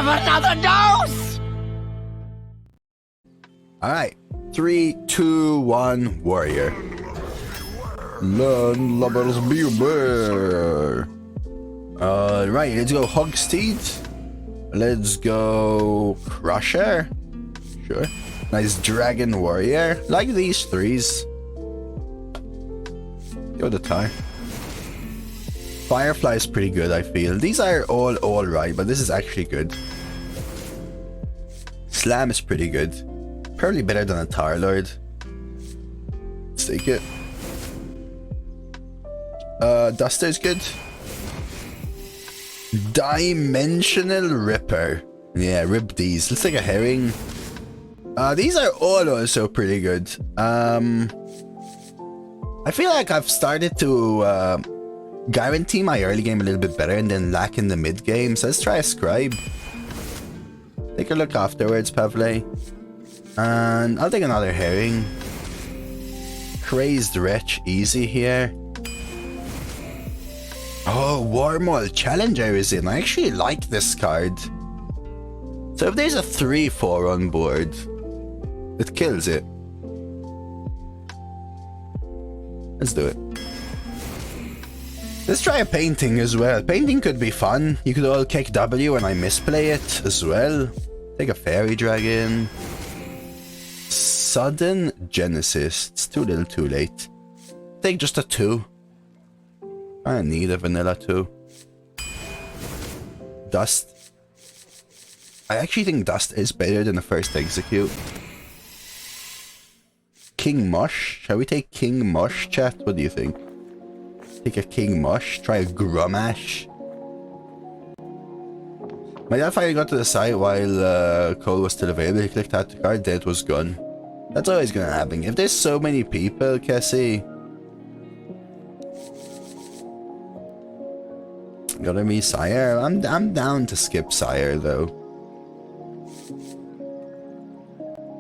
have another dose! Alright. 3, 2, 1, Warrior. Learn lovers beware. Alright, let's go Hogsteed. Let's go Crusher. Sure. Nice Dragon Warrior. Like these threes. Go the tie. Firefly is pretty good, I feel. These are all alright, but this is actually good. Slam is pretty good. Probably better than a Tar Lord. Let's take it. Duster's good. Dimensional Ripper. Yeah, rip these. Let's take a Herring. These are all also pretty good. I feel like I've started to guarantee my early game a little bit better and then lack in the mid game. So let's try a Scribe. Take a look afterwards, Pavle. And I'll take another Herring. Crazed Wretch, easy here. Oh, Wormhole Challenger is in. I actually like this card. So if there's a 3-4 on board, it kills it. Let's do it. Let's try a Painting as well. Painting could be fun. You could all kick W and I misplay it as well. Take a Fairy Dragon. Sudden Genesis. It's too little too late. Take just a 2. I need a vanilla 2. Dust. I actually think Dust is better than the first Execute. King Mush. Shall we take King Mush, chat? What do you think? Take a King Mush. Try a Grumash. My dad finally got to the site while Cole was still available. He clicked out the card, then it was gone. That's always gonna happen. If there's so many people, Cassie. Gotta be Sire. I'm down to skip Sire though.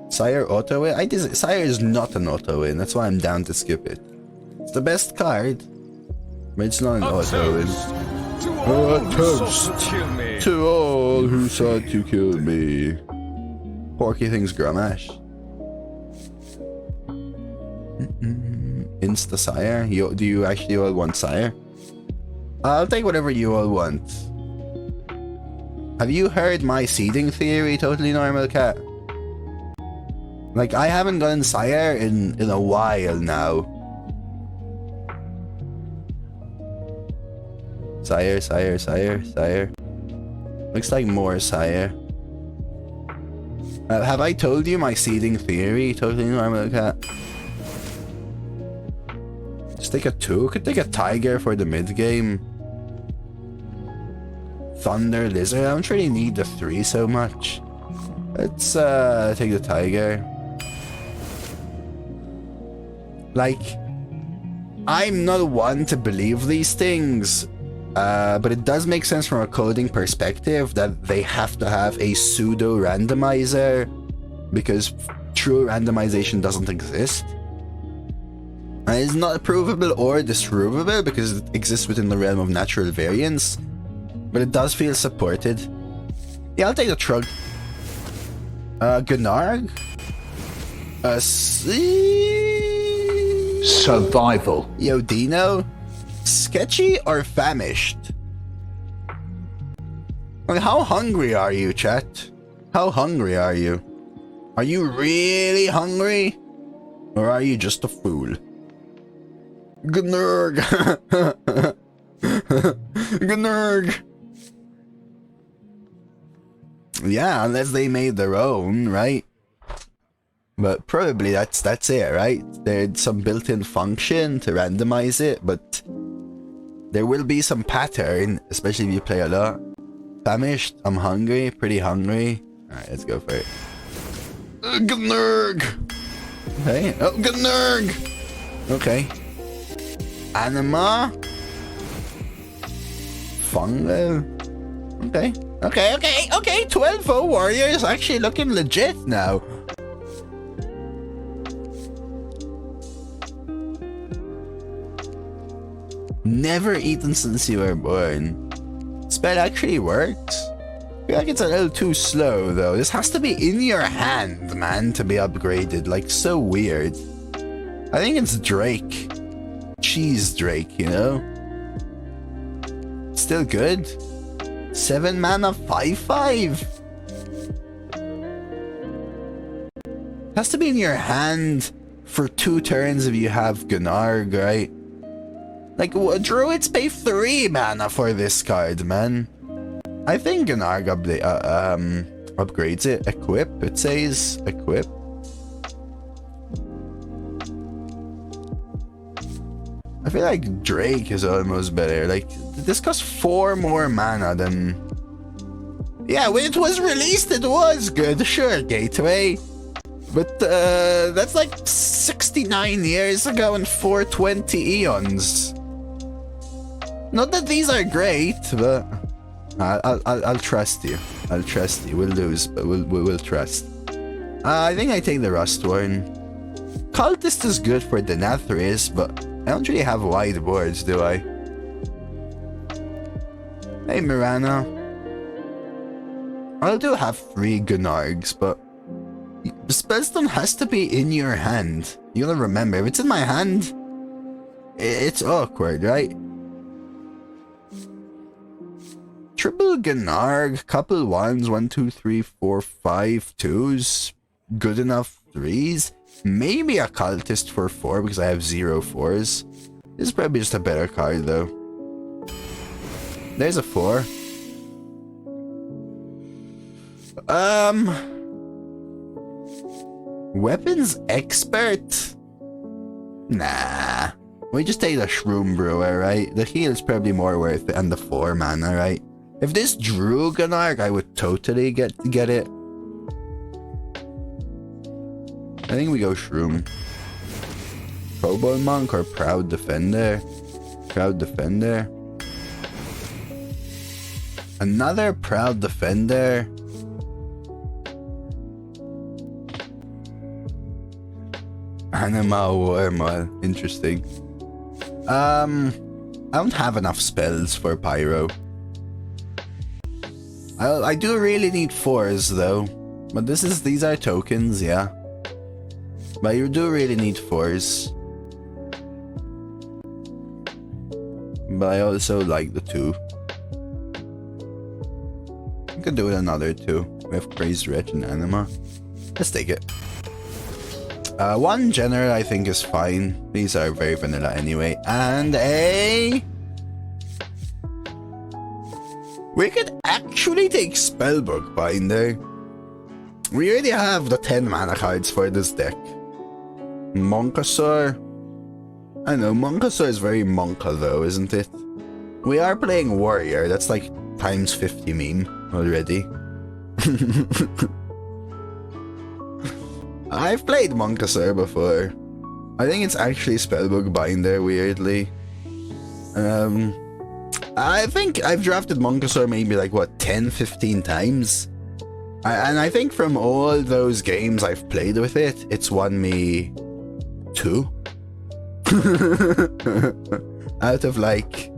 Sire auto win? Sire is not an auto win. That's why I'm down to skip it. It's the best card, but it's not an auto win. A toast to all who sought to kill me. Porky thinks Grumash. Insta Sire? Do you actually all want Sire? I'll take whatever you all want. Have you heard my seeding theory, Totally Normal Cat? Like, I haven't gotten Sire in a while now. Sire, Sire, Sire, Sire. Looks like more Sire. Have I told you my seeding theory, Totally Normal Cat? Just take a 2. Could take a Tiger for the mid game. Thunder Lizard. I don't really need the 3 so much. Let's take the Tiger. Like, I'm not one to believe these things, but it does make sense from a coding perspective that they have to have a pseudo randomizer because true randomization doesn't exist. And it's not provable or disprovable because it exists within the realm of natural variance, but it does feel supported. Yeah, I'll take the Trug. Gan'arg? Survival. Yo, Dino? Sketchy or famished? I mean, how hungry are you, chat? How hungry are you? Are you really hungry? Or are you just a fool? Gan'arg! Gan'arg! Yeah, unless they made their own, right? But probably that's it, right? There's some built-in function to randomize it, but there will be some pattern, especially if you play a lot. Famished, I'm hungry, pretty hungry. Alright, let's go for it. Gan'arg! Okay, oh, Gan'arg! Okay. Anima? Fungal? Okay. Okay, 12-0 Warrior is actually looking legit now. Never eaten since you were born. Spell actually works. I feel like it's a little too slow, though. This has to be in your hand, man, to be upgraded. Like, so weird. I think it's Drake. Cheese Drake, you know? Still good. 7 mana, 5/5. Has to be in your hand for 2 turns if you have Gan'arg, right? Like, Druids pay 3 mana for this card, man. I think Gan'arg upgrades it. Equip, it says. Equip. I feel like Drake is almost better. Like, this costs 4 more mana than... Yeah, when it was released, it was good. Sure, Gateway. But, that's like 69 years ago and 420 eons. Not that these are great, but... I'll trust you. I'll trust you. We'll lose, but we'll trust. I think I take the Rustworn. Cultist is good for Denathrius, but I don't really have wide boards, do I? Hey, Mirana. I do have 3 Gan'args, but the Spellstone has to be in your hand. You gotta remember, if it's in my hand, it's awkward, right? Triple Gan'arg, couple 1s, 1, 2, 3, 4, 5 2s, good enough 3s. Maybe a Cultist for 4 because I have 0 4s. This is probably just a better card though. There's a 4. Weapons Expert? Nah. We just take the Shroom Brewer, right? The heal is probably more worth it and the 4 mana, right? If this drew Gan'arg, I would totally get it. I think we go Shroom. Kobold Monk or Proud Defender? Proud Defender. Another Proud Defender. Anima Extractor. Interesting. I don't have enough spells for Pyro. I do really need 4s though. But these are tokens, yeah. But you do really need 4s. But I also like the 2. I could do it another 2. We have Crazed Wretch and Anima. Let's take it. 1 General I think is fine. These are very vanilla anyway. And a... We could actually take Spellbook Binder. We already have the 10 mana cards for this deck. Monkasaur. I know, Monkasaur is very Monka though, isn't it? We are playing Warrior, that's like times 50 meme already. I've played Monkasaur before. I think it's actually Spellbook Binder, weirdly. I think I've drafted Monkasaur maybe like, what, 10-15 times? And I think from all those games I've played with it, it's won me 2. Out of like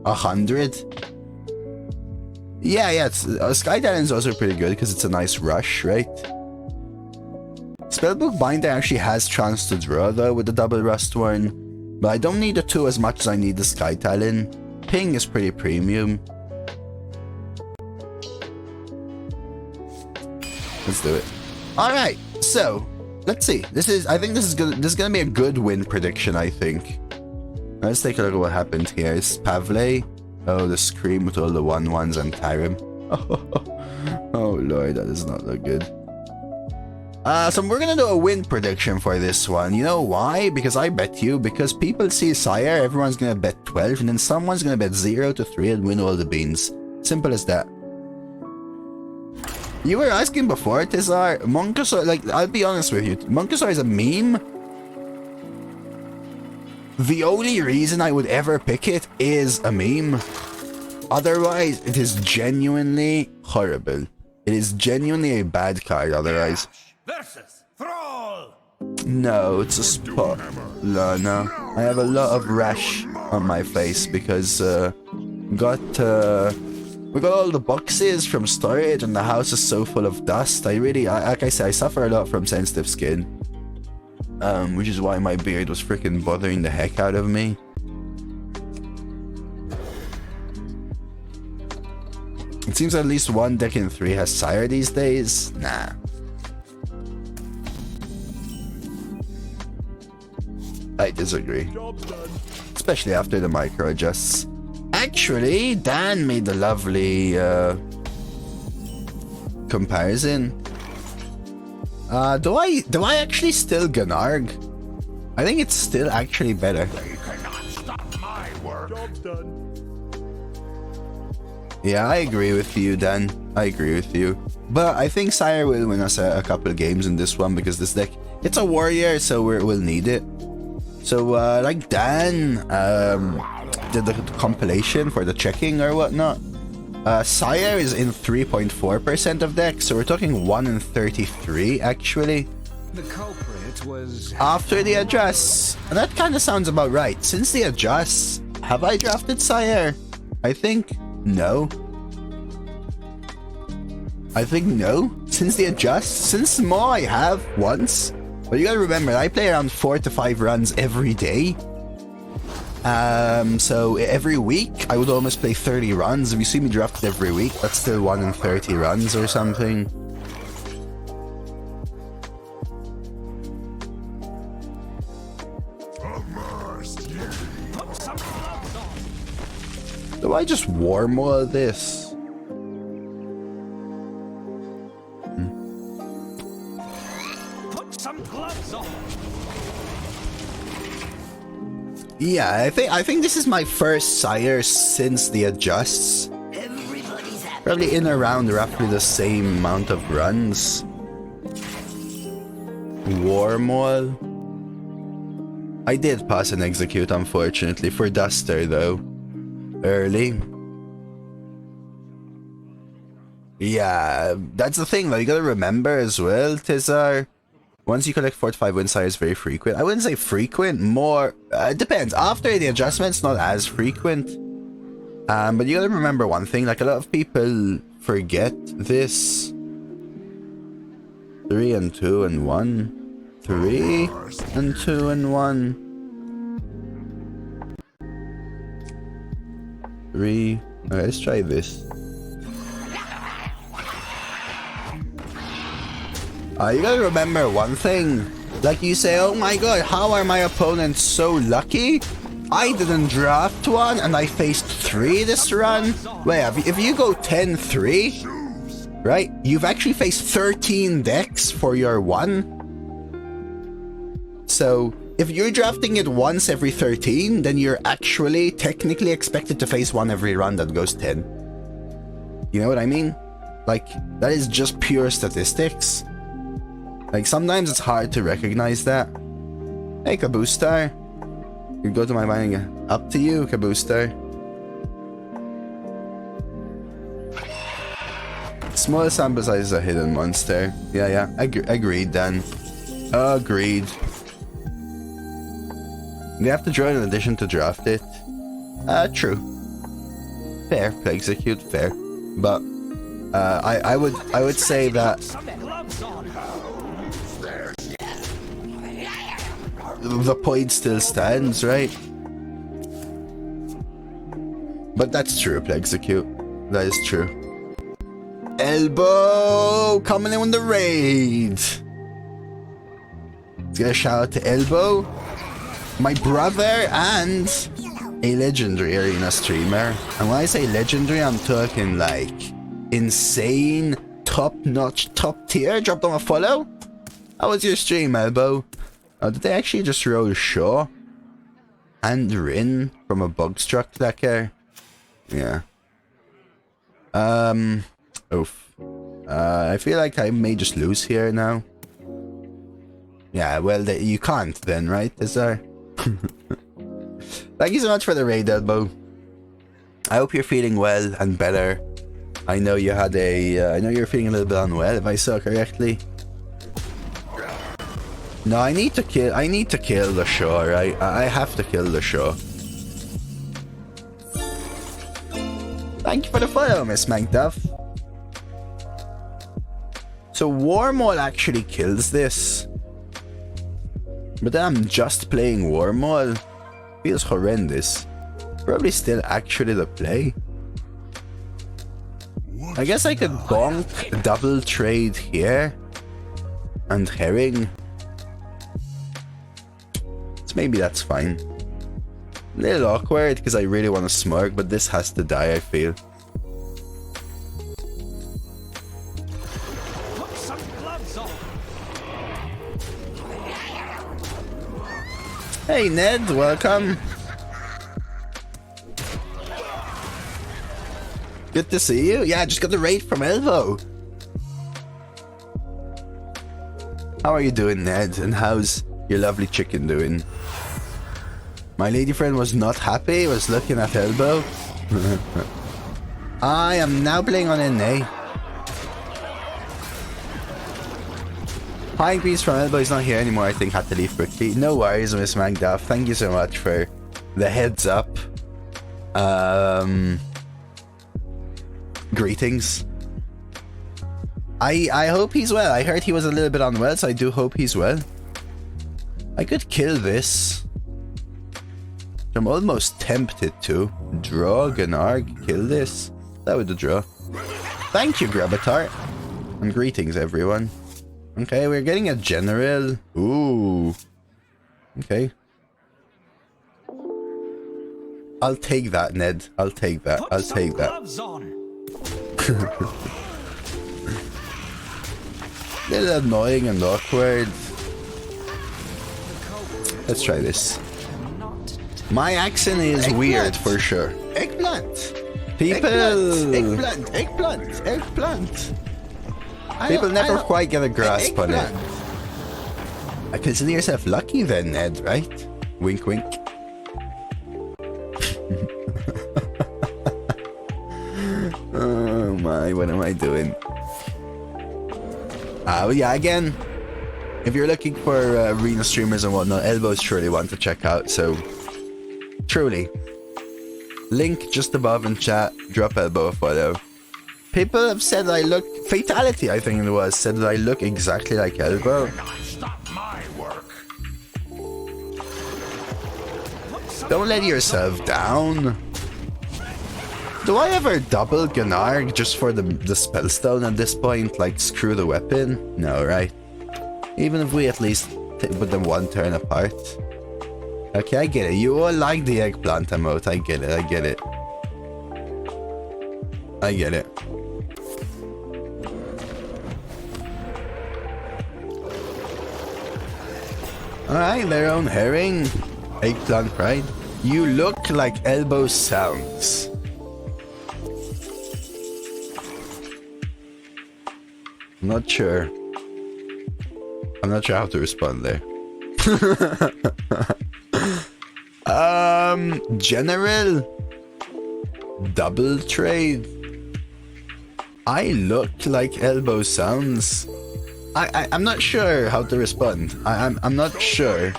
100. Yeah, Sky Talon's also pretty good because it's a nice rush, right? Spellbook Binder actually has chance to draw though with the double Rustworn, but I don't need the 2 as much as I need the Sky Talon. Ping is pretty premium. Let's do it. Alright, so let's see. I think this is gonna be a good win prediction, I think. Let's take a look at what happened here. It's Pavley. Oh, the Scream with all the 1/1s and Tarim. Oh lord, that does not look good. So we're gonna do a win prediction for this one. You know why? Because I bet you. Because people see Sire, everyone's gonna bet 12, and then someone's gonna bet 0 to 3 and win all the beans. Simple as that. You were asking before, Tizar, Monkasaur, like, I'll be honest with you, Monkasaur is a meme. The only reason I would ever pick it is a meme. Otherwise, it is genuinely horrible. It is genuinely a bad card otherwise. Versus Thrall. No, it's a spot. No. I have a lot of rash on my face because got We got all the boxes from storage and the house is so full of dust. Like I said, I suffer a lot from sensitive skin. Which is why my beard was freaking bothering the heck out of me. It seems at least one deck in 3 has Sire these days. Nah. I disagree. Especially after the micro adjusts. Actually, Dan made a lovely comparison. Do I actually still Gan'arg? I think it's still actually better. They cannot stop my work. Job's done. Yeah, I agree with you, Dan. I agree with you. But I think Sire will win us a couple of games in this one because this deck, it's a warrior, so we'll need it. So, like Dan did the compilation for the checking or whatnot. Sire is in 3.4% of decks, so we're talking 1 in 33 actually. The culprit was After the adjusts. And that kind of sounds about right. Since the adjusts, have I drafted Sire? I think no. Since the adjusts, since Maw I have once. But you gotta remember, I play around 4 to 5 runs every day. So every week I would almost play 30 runs. If you see me drafted every week, that's still 1 in 30 runs or something. Do I just warm all this? Put some gloves on. Yeah, I think this is my first Sire since the adjusts. Probably in around roughly the same amount of runs. Warmwall. I did pass and execute, unfortunately, for Duster though. Early. Yeah, that's the thing though, you gotta remember as well, Tizar. Once you collect 4 to 5 win, Sire is very frequent. I wouldn't say frequent, more... it depends. After the adjustments, not as frequent. But you gotta remember one thing, like a lot of people forget this. 3 and 2 and 1. 3 and 2 and 1. 3. Okay, let's try this. You gotta remember one thing. Like you say, oh my god, how are my opponents so lucky? I didn't draft one and I faced 3 this run. Wait, if you go 10-3, right? You've actually faced 13 decks for your 1. So, if you're drafting it once every 13, then you're actually technically expected to face 1 every run that goes 10. You know what I mean? Like, that is just pure statistics. Like, sometimes it's hard to recognize that. Hey, Kaboostar. You go to my mind again. Up to you, Kaboostar. Small sample size is a hidden monster. Yeah. Agreed, Dan. Agreed. You have to draw an addition to draft it. True. Fair. Play execute, fair. But, I would say that... the point still stands, right? But that's true, play execute. That is true. Elbow coming in with the raid. Let's get a shout out to Elbow, my brother, and a legendary arena streamer. And when I say legendary, I'm talking like insane, top-notch, top tier. Drop them a follow. How was your stream, Elbow? Oh, did they actually just roll Shaw and Rin from a bug struck decker? Yeah. Oof. I feel like I may just lose here now. Yeah, well, you can't then, right? Is there? Thank you so much for the raid, Elbow. I hope you're feeling well and better. I know you had I know you're feeling a little bit unwell, if I saw correctly. No, I need to kill the Shaw, right? I have to kill the Shaw. Thank you for the follow, Miss Magduff. So Warmaul actually kills this. But then I'm just playing Warmaul. Feels horrendous. Probably still actually the play. I guess I could bonk double trade here. And herring. So maybe that's fine. A little awkward because I really want to smurk, but this has to die, I feel. Put some gloves on. Hey Ned, welcome. Good to see you. Yeah, just got the raid from Elvo. How are you doing, Ned? And how's your lovely chicken doing? My lady friend was not happy, was looking at Elbow. I am now playing on NA. Pine Grease from Elbow is not here anymore, I think, had to leave quickly. No worries, Miss Magduff. Thank you so much for the heads up. Greetings. I hope he's well. I heard he was a little bit unwell, so I do hope he's well. I could kill this. I'm almost tempted to. Draw, Gan'arg, kill this. That would the draw. Thank you, Gravitar. And greetings, everyone. Okay, we're getting a general. Ooh. Okay. I'll take that, Ned. I'll take that. I'll take that. Little annoying and awkward. Let's try this. My accent is weird for sure. Eggplant. People. Eggplant. People never quite get a grasp on it. I consider yourself lucky then, Ned, right? Wink, wink. Oh my, what am I doing? Yeah, again, if you're looking for arena streamers and whatnot, Elbow's surely one to check out, so truly. Link just above in chat, drop Elbow a follow. People have said that I look... Fatality, I think it was, said that I look exactly like Elbow. Don't let yourself down. Do I ever double Gan'arg just for the Spellstone at this point? Like, screw the weapon? No, right? Even if we at least put them one turn apart. Okay, I get it. You all like the eggplant emote. I get it. I get it. I get it. Alright, their own herring. Eggplant pride. You look like Elbow sounds. I'm not sure. I'm not sure how to respond there. General. Double trade. I look like Elbow sounds. I'm not sure how to respond. I'm not sure.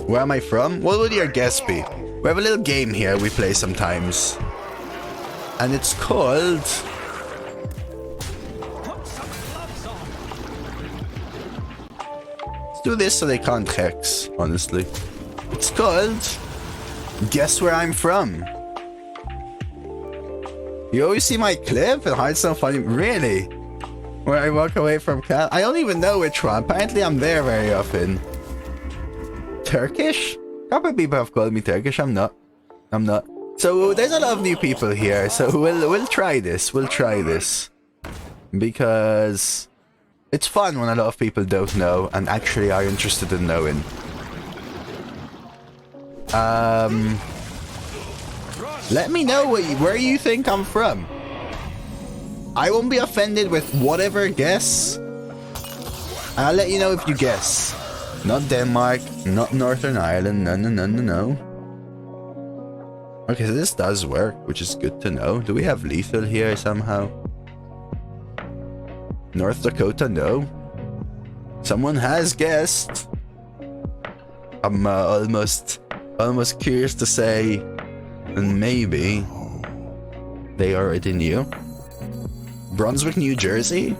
Where am I from? What would your guess be? We have a little game here we play sometimes. And it's called... Let's do this so they can't hex, honestly. It's called... Guess where I'm from. You always see my clip and Hearthstone funny. Really? Where I walk away from Cal? I don't even know which one. Apparently I'm there very often. Turkish? A couple of people have called me Turkish. I'm not. I'm not. So there's a lot of new people here. So we'll try this. We'll try this. Because it's fun when a lot of people don't know and actually are interested in knowing. Let me know where you think I'm from. I won't be offended with whatever guess. I'll let you know if you guess. Not Denmark, not Northern Ireland, no. Okay, so this does work, which is good to know. Do we have lethal here somehow? North Dakota, no. Someone has guessed. I'm almost curious to say, and maybe they already knew. Brunswick, New Jersey?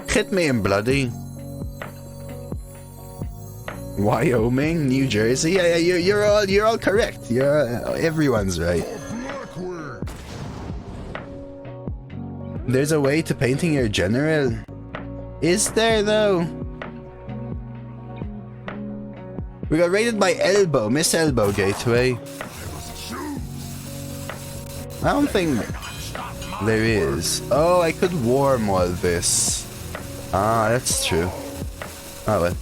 Hit me in bloody. Wyoming, New Jersey. Yeah, you're all correct. Everyone's right. There's a way to painting your general. Is there though? We got raided by Elbow, Miss Elbow Gateway. I don't think there is. Oh, I could warm all this. Ah, that's true. Oh well.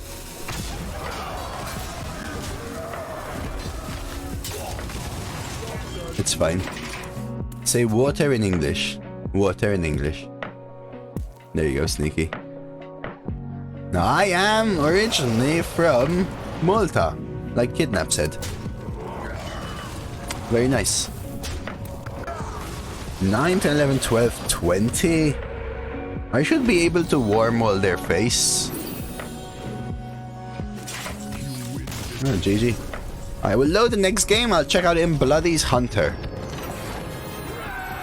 It's fine. Say water in English. Water in English. There you go, sneaky. Now, I am originally from Malta, like Kidnap said. Very nice. 9, 10, 11, 12, 20. I should be able to warm all their face. Oh, GG. I will load the next game. I'll check out In Bloody's Hunter.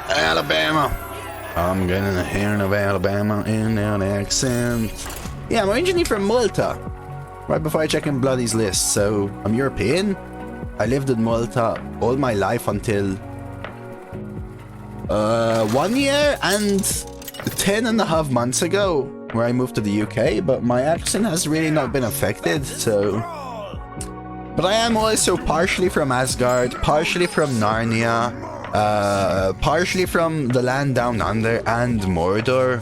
Alabama. I'm gonna hear of Alabama in an accent. Yeah, I'm originally from Malta. Right before I check In Bloody's list. So, I'm European. I lived in Malta all my life until 1 year and 10.5 months ago, where I moved to the UK, but my accent has really not been affected, so... But I am also partially from Asgard, partially from Narnia, partially from the land down under, and Mordor.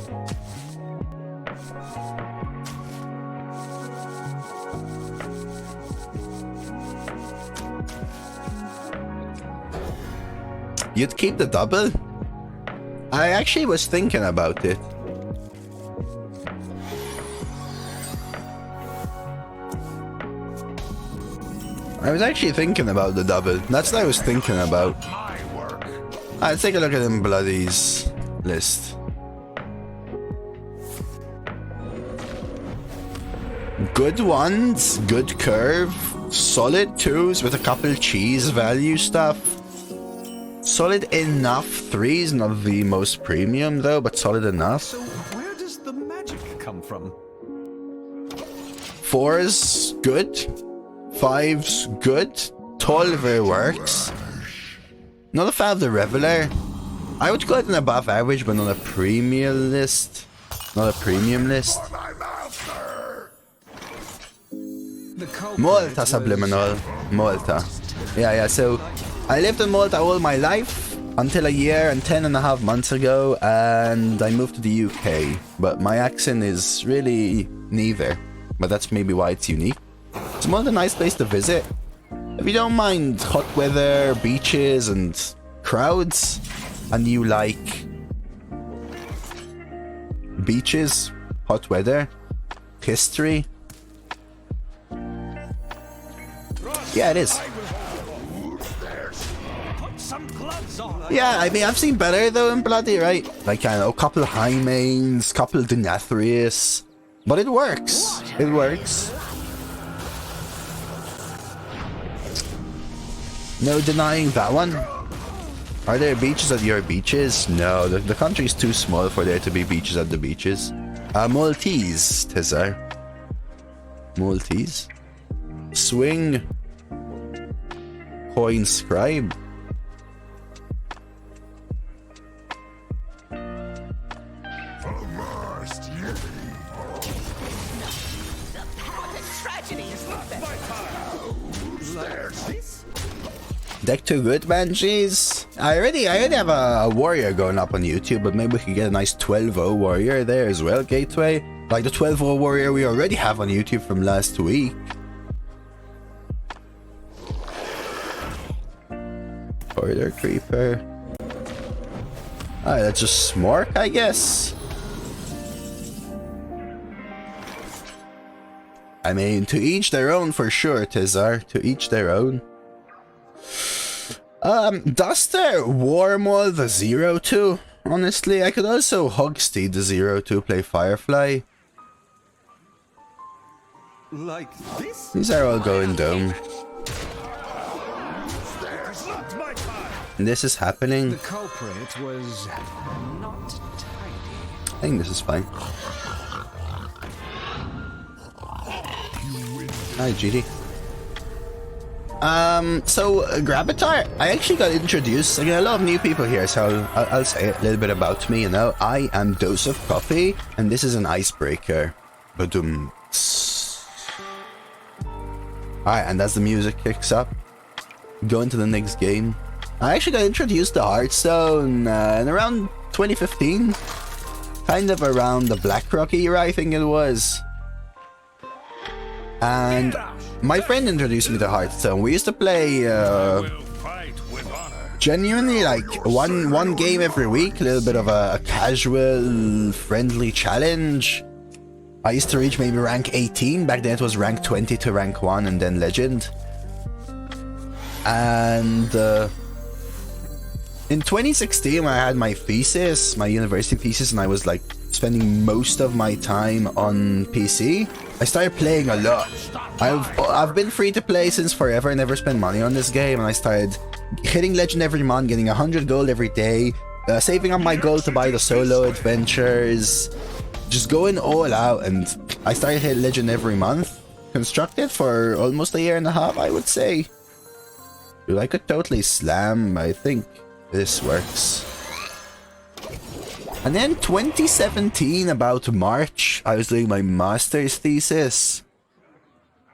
You'd keep the double? I actually was thinking about it. I was actually thinking about the double. That's what I was thinking about. Alright, let's take a look at In Bloody's list. Good ones, good curve, solid twos with a couple cheese value stuff. Solid enough. 3's not the most premium though, but solid enough. So where does the magic come from? 4's good. 5's good. 12 works. Not a fan of the Reveler. I would call it an above average, but not a premium list. Not a premium list. Malta Subliminal. Malta. Yeah, so I lived in Malta all my life until a year and 10.5 months ago, and I moved to the UK. But my accent is really neither. But that's maybe why it's unique. It's Malta a nice place to visit. If you don't mind hot weather, beaches, and crowds, and you like beaches, hot weather, history. Yeah, it is. Yeah, I mean, I've seen better though in Bloody, right? Like, I know, a couple of Hymanes, couple of Denathrius. But it works. It works. No denying that one. Are there beaches at your beaches? No, the country's too small for there to be beaches at the beaches. Maltese, Tizar. Maltese. Swing. Coin scribe. Deck too good, man. Jeez. I already have a warrior going up on YouTube, but maybe we could get a nice 12-0 warrior there as well, Gateway. Like the 12-0 warrior we already have on YouTube from last week. Corridor Creeper. Alright, that's just Smork, I guess. I mean, to each their own for sure, Tizar. To each their own. Duster Warmall the 0-2. Honestly, I could also Hogsteed the 0-2 play Firefly. Like this? These are all going dome. Not my time. this is happening. The culprit was not tidy. I think this is fine. Hi, GD. So Gravitar, I actually got introduced. Again, a lot of new people here, so I'll say a little bit about me. You know, I am DoseofCoffee, and this is an icebreaker. Badum. Alright, and as the music kicks up, go into the next game. I actually got introduced to Hearthstone in around 2015. Kind of around the BlackRock era, I think it was. And my friend introduced me to Hearthstone. We used to play genuinely like one game every week, a little bit of a casual, friendly challenge. I used to reach maybe rank 18. Back then it was rank 20 to rank 1 and then legend. And in 2016 when I had my thesis, my university thesis, and I was like spending most of my time on PC, I started playing a lot. I've been free to play since forever, never spent money on this game, and I started hitting legend every month, getting 100 gold every day, saving up my gold to buy the solo adventures, just going all out, and I started hitting legend every month. Constructed for almost a year and a half, I would say. Dude, I could totally slam. I think this works. And then 2017, about March, I was doing my master's thesis.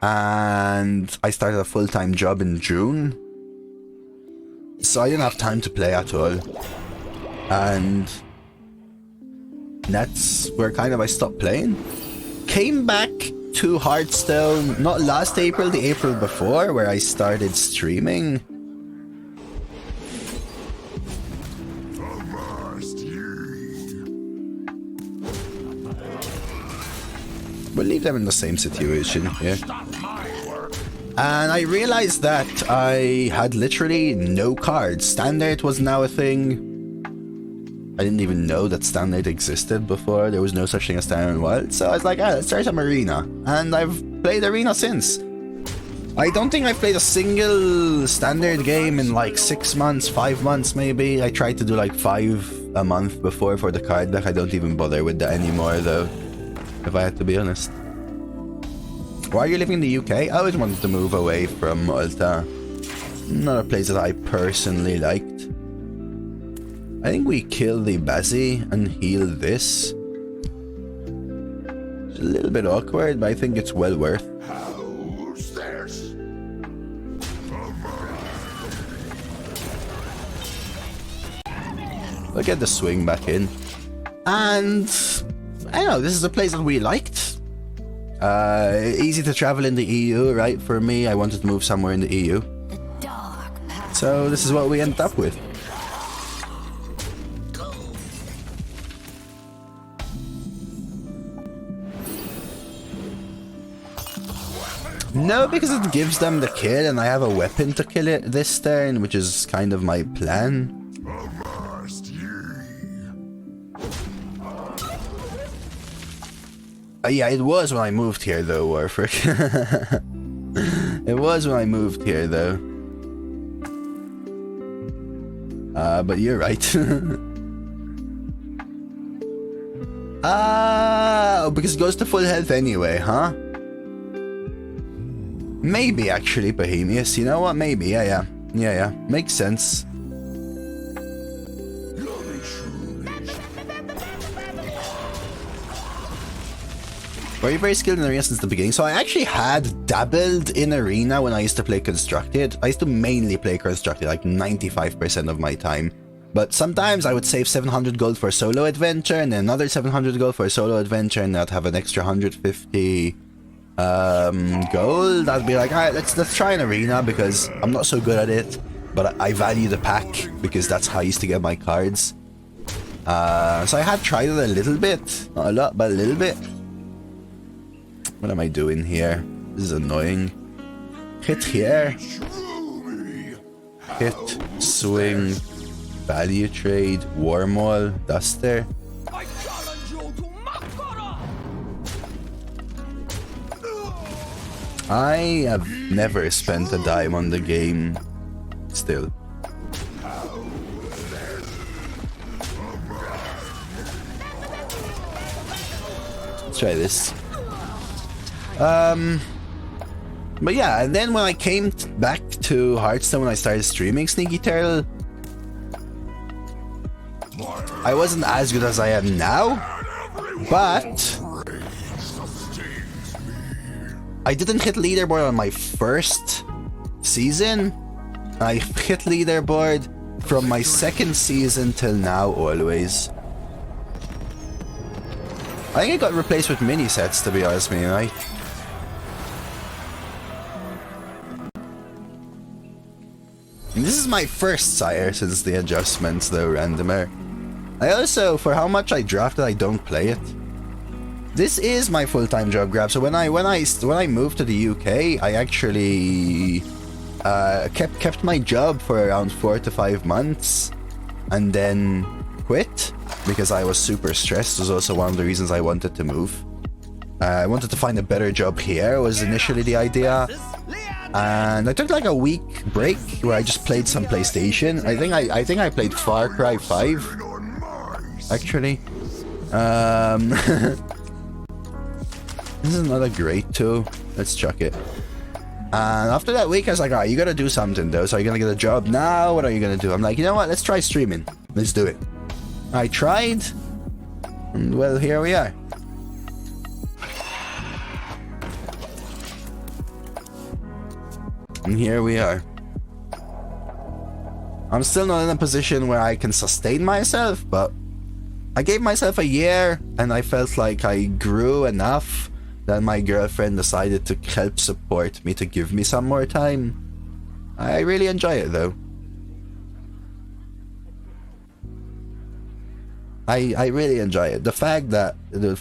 And I started a full-time job in June. So I didn't have time to play at all. And that's where kind of I stopped playing. Came back to Hearthstone, not last April, the April before, where I started streaming. We'll leave them in the same situation here. And I realized that I had literally no cards. Standard was now a thing. I didn't even know that Standard existed before. There was no such thing as Standard and Wild. So I was like, let's try some Arena. And I've played Arena since. I don't think I've played a single Standard game in like 6 months, 5 months maybe. I tried to do like 5 a month before for the card deck. I don't even bother with that anymore though, if I had to be honest. Why are you living in the UK? I always wanted to move away from Malta. Not a place that I personally liked. I think we kill the Bazzi and heal this. It's a little bit awkward, but I think it's well worth. How's this? I'll get the swing back in. And I don't know, this is a place that we liked. Easy to travel in the EU, right? For me, I wanted to move somewhere in the EU. So this is what we ended up with. No, because it gives them the kill and I have a weapon to kill it this turn, which is kind of my plan. Yeah, it was when I moved here though, Warfrick. It was when I moved here though. But you're right. Because it goes to full health anyway, huh? Maybe actually, Bohemius. You know what? Maybe. Yeah. Makes sense. Were you very skilled in Arena since the beginning? So I actually had dabbled in Arena when I used to play Constructed. I used to mainly play Constructed, like 95% of my time. But sometimes I would save 700 gold for a solo adventure, and then another 700 gold for a solo adventure, and I'd have an extra 150 gold. I'd be like, alright, let's try an Arena because I'm not so good at it, but I value the pack because that's how I used to get my cards. So I had tried it a little bit, not a lot, but a little bit. What am I doing here? This is annoying. Hit here. Hit, swing, value trade, Wormwall, Duster. I have never spent a dime on the game. Still. Let's try this. But yeah, and then when I came back to Hearthstone, when I started streaming Sneaky Turtle, I wasn't as good as I am now, but I didn't hit leaderboard on my first season. I hit leaderboard from my second season till now, always. I think it got replaced with mini sets, to be honest with you, right? And this is my first Sire since the adjustments, though, randomer. I also, for how much I drafted, I don't play it. This is my full-time job grab. So when I moved to the UK, I actually kept my job for around 4 to 5 months, and then quit because I was super stressed. It was also one of the reasons I wanted to move. I wanted to find a better job here, was initially the idea. And I took like a week break where I just played some PlayStation. I think I played Far Cry 5 actually. This is another great tool. Let's chuck it. And after that week I was like, alright, you gotta do something though. So are you gonna get a job now? What are you gonna do? I'm like, you know what, let's try streaming. Let's do it. I tried, and well, here we are. And here we are. I'm still not in a position where I can sustain myself, but I gave myself a year and I felt like I grew enough that my girlfriend decided to help support me, to give me some more time. I really enjoy it though. I really enjoy it. The fact that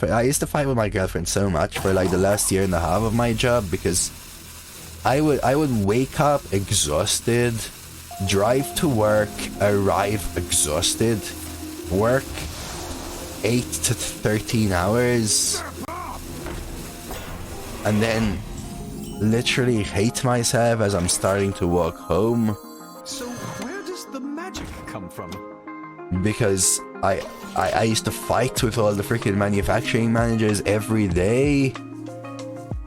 I used to fight with my girlfriend so much for like the last year and a half of my job, because I would wake up exhausted, drive to work, arrive exhausted, work 8 to 13 hours, and then literally hate myself as I'm starting to walk home. So where does the magic come from? Because I used to fight with all the freaking manufacturing managers every day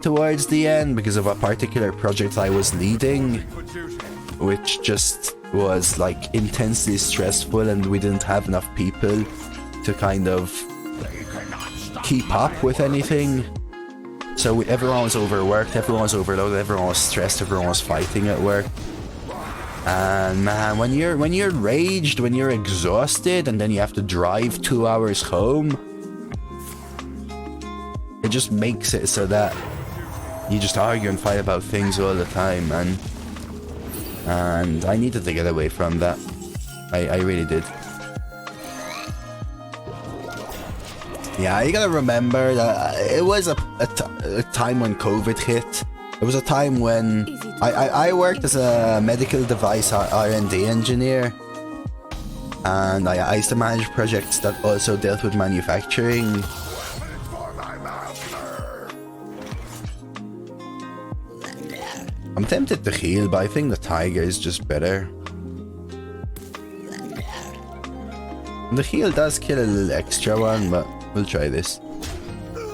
towards the end because of a particular project I was leading, which just was like intensely stressful, and we didn't have enough people to kind of keep up with anything. So everyone was overworked, everyone was overloaded, everyone was stressed, everyone was fighting at work. And man, when you're raged, when you're exhausted, and then you have to drive 2 hours home, it just makes it so that you just argue and fight about things all the time, man. And I needed to get away from that. I really did. Yeah, you gotta remember that it was a time when COVID hit. It was a time when I worked as a medical device R&D engineer, and I used to manage projects that also dealt with manufacturing. I'm tempted to heal, but I think the tiger is just better. The heal does kill a little extra one, but we'll try this.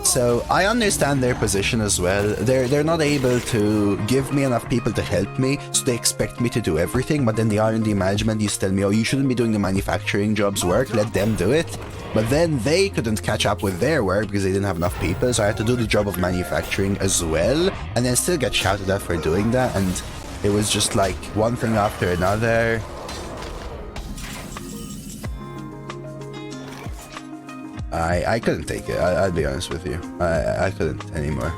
So I understand their position as well. They're not able to give me enough people to help me, so they expect me to do everything. But then the R&D management used to tell me, oh, you shouldn't be doing the manufacturing job's work, let them do it. But then they couldn't catch up with their work because they didn't have enough people, so I had to do the job of manufacturing as well, and then still get shouted at for doing that. And it was just like one thing after another. I couldn't take it, I'll be honest with you. I couldn't anymore.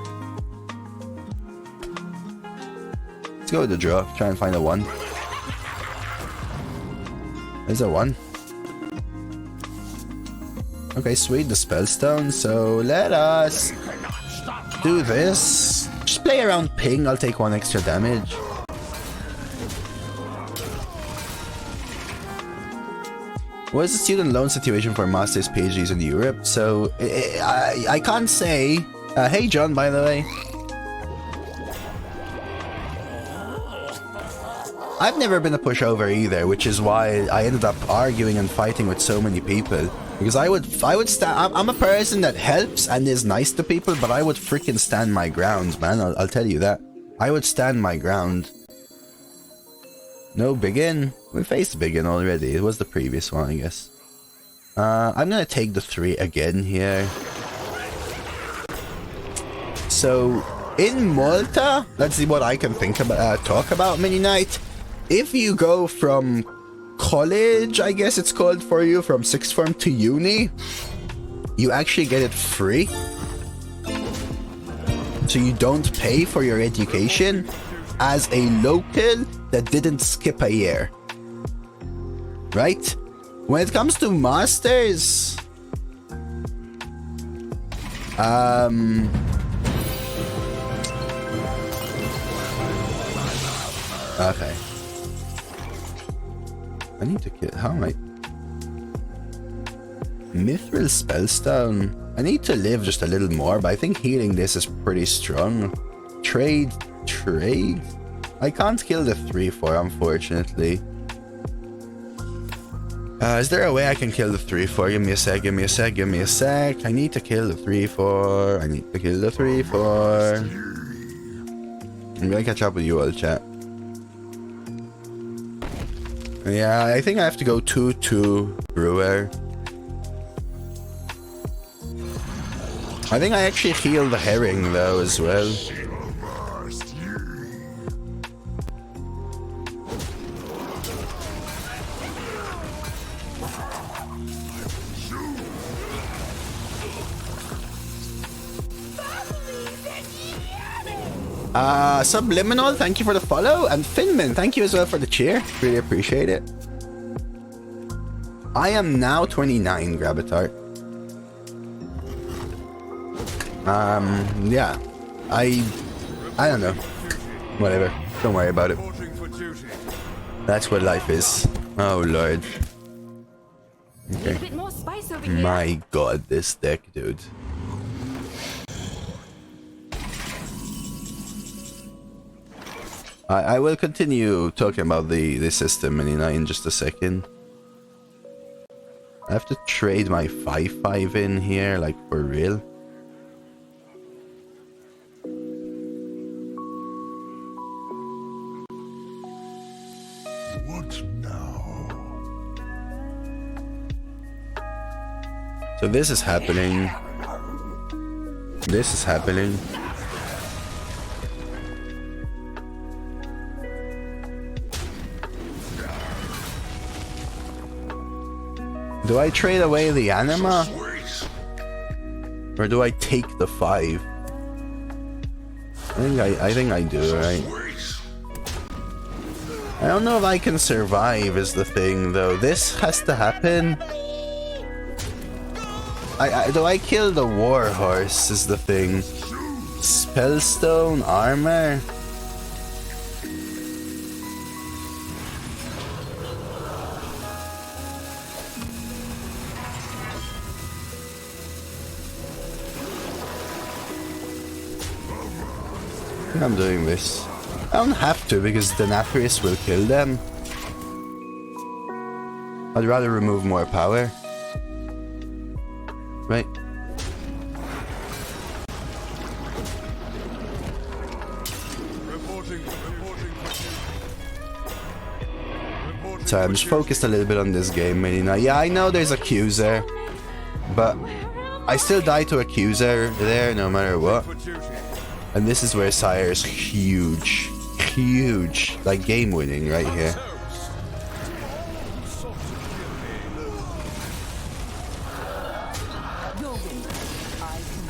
Let's go with the draw, try and find a 1. There's a 1. Okay, sweet, the Spellstone, so let us do this. Just play around ping, I'll take 1 extra damage. What is the student loan situation for master's PhDs in Europe? So, I can't say. Hey John, by the way. I've never been a pushover either, which is why I ended up arguing and fighting with so many people. Because I would stand. I'm a person that helps and is nice to people, but I would freaking stand my ground, man. I'll tell you that. I would stand my ground. No Biggin. We faced Biggin already. It was the previous one, I guess. I'm gonna take the 3 again here. So in Malta, let's see what I can think about. Talk about Mini Knight. If you go from college, I guess it's called for you, from 6th form to uni, you actually get it free. So you don't pay for your education as a local that didn't skip a year. Right? When it comes to masters, okay. I need to kill. How am I? Mithril Spellstone. I need to live just a little more, but I think healing this is pretty strong. Trade. I can't kill the 3/4, unfortunately. Is there a way I can kill the 3/4? Give me a sec. I need to kill the 3/4. I'm gonna catch up with you all, chat. Yeah, I think I have to go 2/2 Brewer. I think I actually heal the herring though as well. Subliminal, thank you for the follow, and Finman, thank you as well for the cheer. Really appreciate it. I am now 29, Gravitar. Yeah. I don't know. Whatever. Don't worry about it. That's what life is. Oh lord. Okay. My god, this deck, dude. I will continue talking about the system in just a second. I have to trade my 5/5 in here, like for real. What now? So this is happening. This is happening. Do I trade away the Anima? Or do I take the 5? I think I do, right? I don't know if I can survive is the thing though. This has to happen. Do I kill the war horse is the thing. Spellstone armor. I'm doing this. I don't have to because Denathrius will kill them. I'd rather remove more power. Right. So I'm just focused a little bit on this game, Melina. Yeah, I know there's Accuser, but I still die to Accuser there no matter what. And this is where Sire is huge. Huge. Like game winning right here.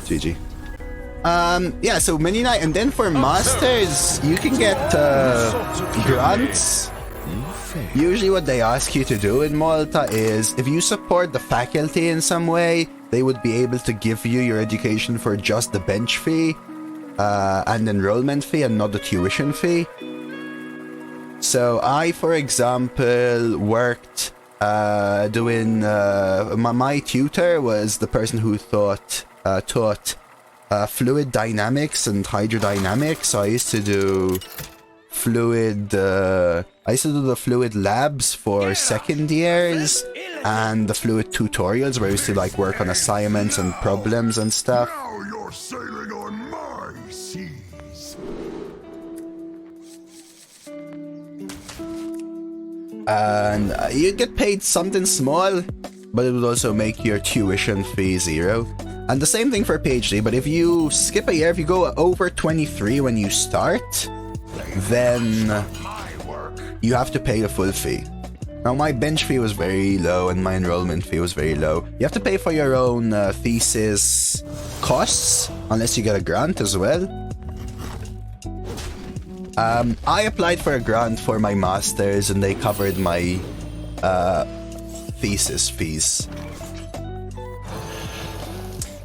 GG. Yeah, so Mini Knight, and then for Masters, you can get grants. Usually what they ask you to do in Malta is, if you support the faculty in some way, they would be able to give you your education for just the bench fee. And enrollment fee and not the tuition fee. So I, for example, worked doing my tutor was the person who taught fluid dynamics and hydrodynamics. So I used to do fluid. I used to do the fluid labs for second years, and the fluid tutorials where I used to like work on assignments and problems and stuff. Now you're sailing on my seas. And you'd get paid something small, but it would also make your tuition fee 0. And the same thing for a PhD, but if you skip a year, if you go over 23 when you start, then you have to pay the full fee. Now my bench fee was very low and my enrollment fee was very low. You have to pay for your own thesis costs, unless you get a grant as well. I applied for a grant for my master's and they covered my thesis fees.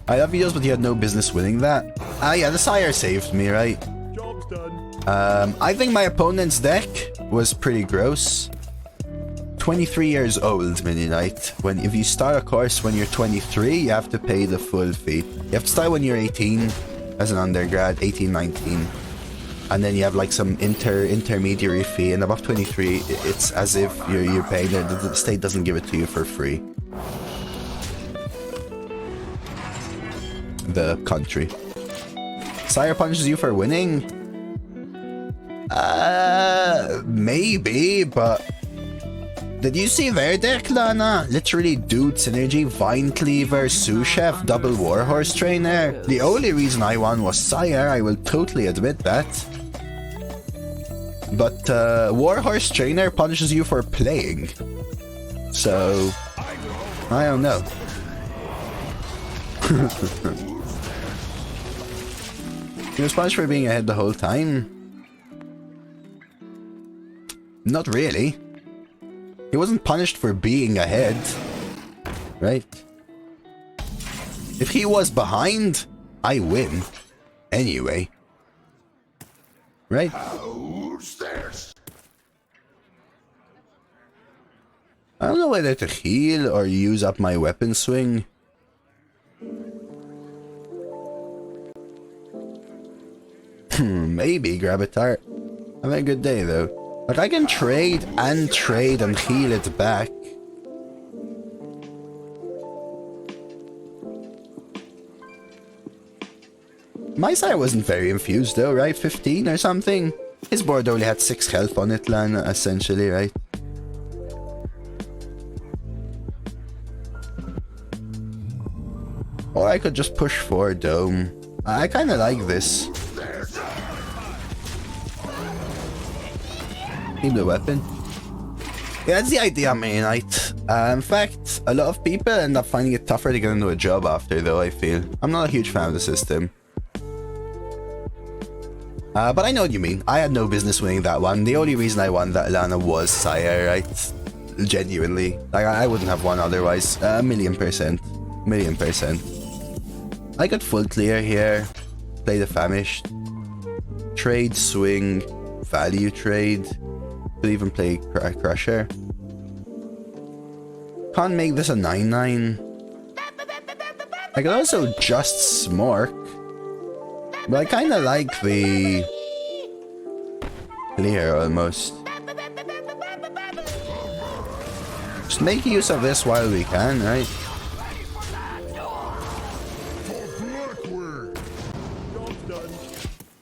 I love videos, but you had no business winning that. Yeah, the Sire saved me, right? Job's done. I think my opponent's deck was pretty gross. 23 years old, Mini Knight. If you start a course when you're 23, you have to pay the full fee. You have to start when you're 18 as an undergrad, 18, 19. And then you have like some intermediary fee, and above 23, it's as if you're paying it. The state doesn't give it to you for free. The country. Sire punches you for winning? Maybe, but... Did you see their deck, Lana? Literally Dude Synergy, Vine Cleaver, Sous Chef, Double Warhorse Trainer. The only reason I won was Sire, I will totally admit that. But Warhorse Trainer punishes you for playing. So... I don't know. He was punished for being ahead the whole time? Not really. He wasn't punished for being ahead, right? If he was behind, I win. Anyway. Right? Who's this? I don't know whether to heal or use up my weapon swing. Maybe grab a tart. Have a good day though. Like, I can trade and heal it back. My Sire wasn't very infused though, right? 15 or something? His board only had 6 health on it, Lana, essentially, right? Or I could just push for Dome. I kinda like this. Keep the weapon. Yeah, that's the idea, Main Knight. In fact, a lot of people end up finding it tougher to get into a job after, though, I feel. I'm not a huge fan of the system. But I know what you mean. I had no business winning that one. The only reason I won that Lana was Sire, right? Genuinely. Like, I wouldn't have won otherwise. 1,000,000%. 1,000,000%. I got full clear here. Play the Famished. Trade, swing, value trade. Could even play Crusher. Can't make this a 9/9. I could also just Smork. But I kinda like the clear almost. Just make use of this while we can, right?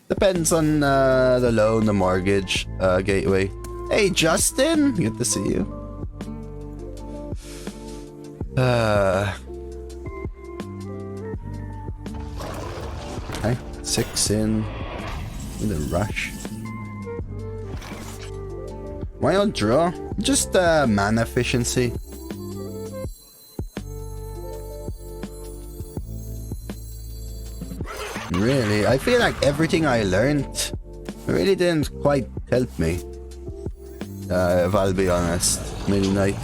Depends on the loan, the mortgage, gateway. Hey Justin, good to see you. Okay, 6 in with a rush. Why not draw? Just mana efficiency. Really, I feel like everything I learned really didn't quite help me. If I'll be honest, Midnight.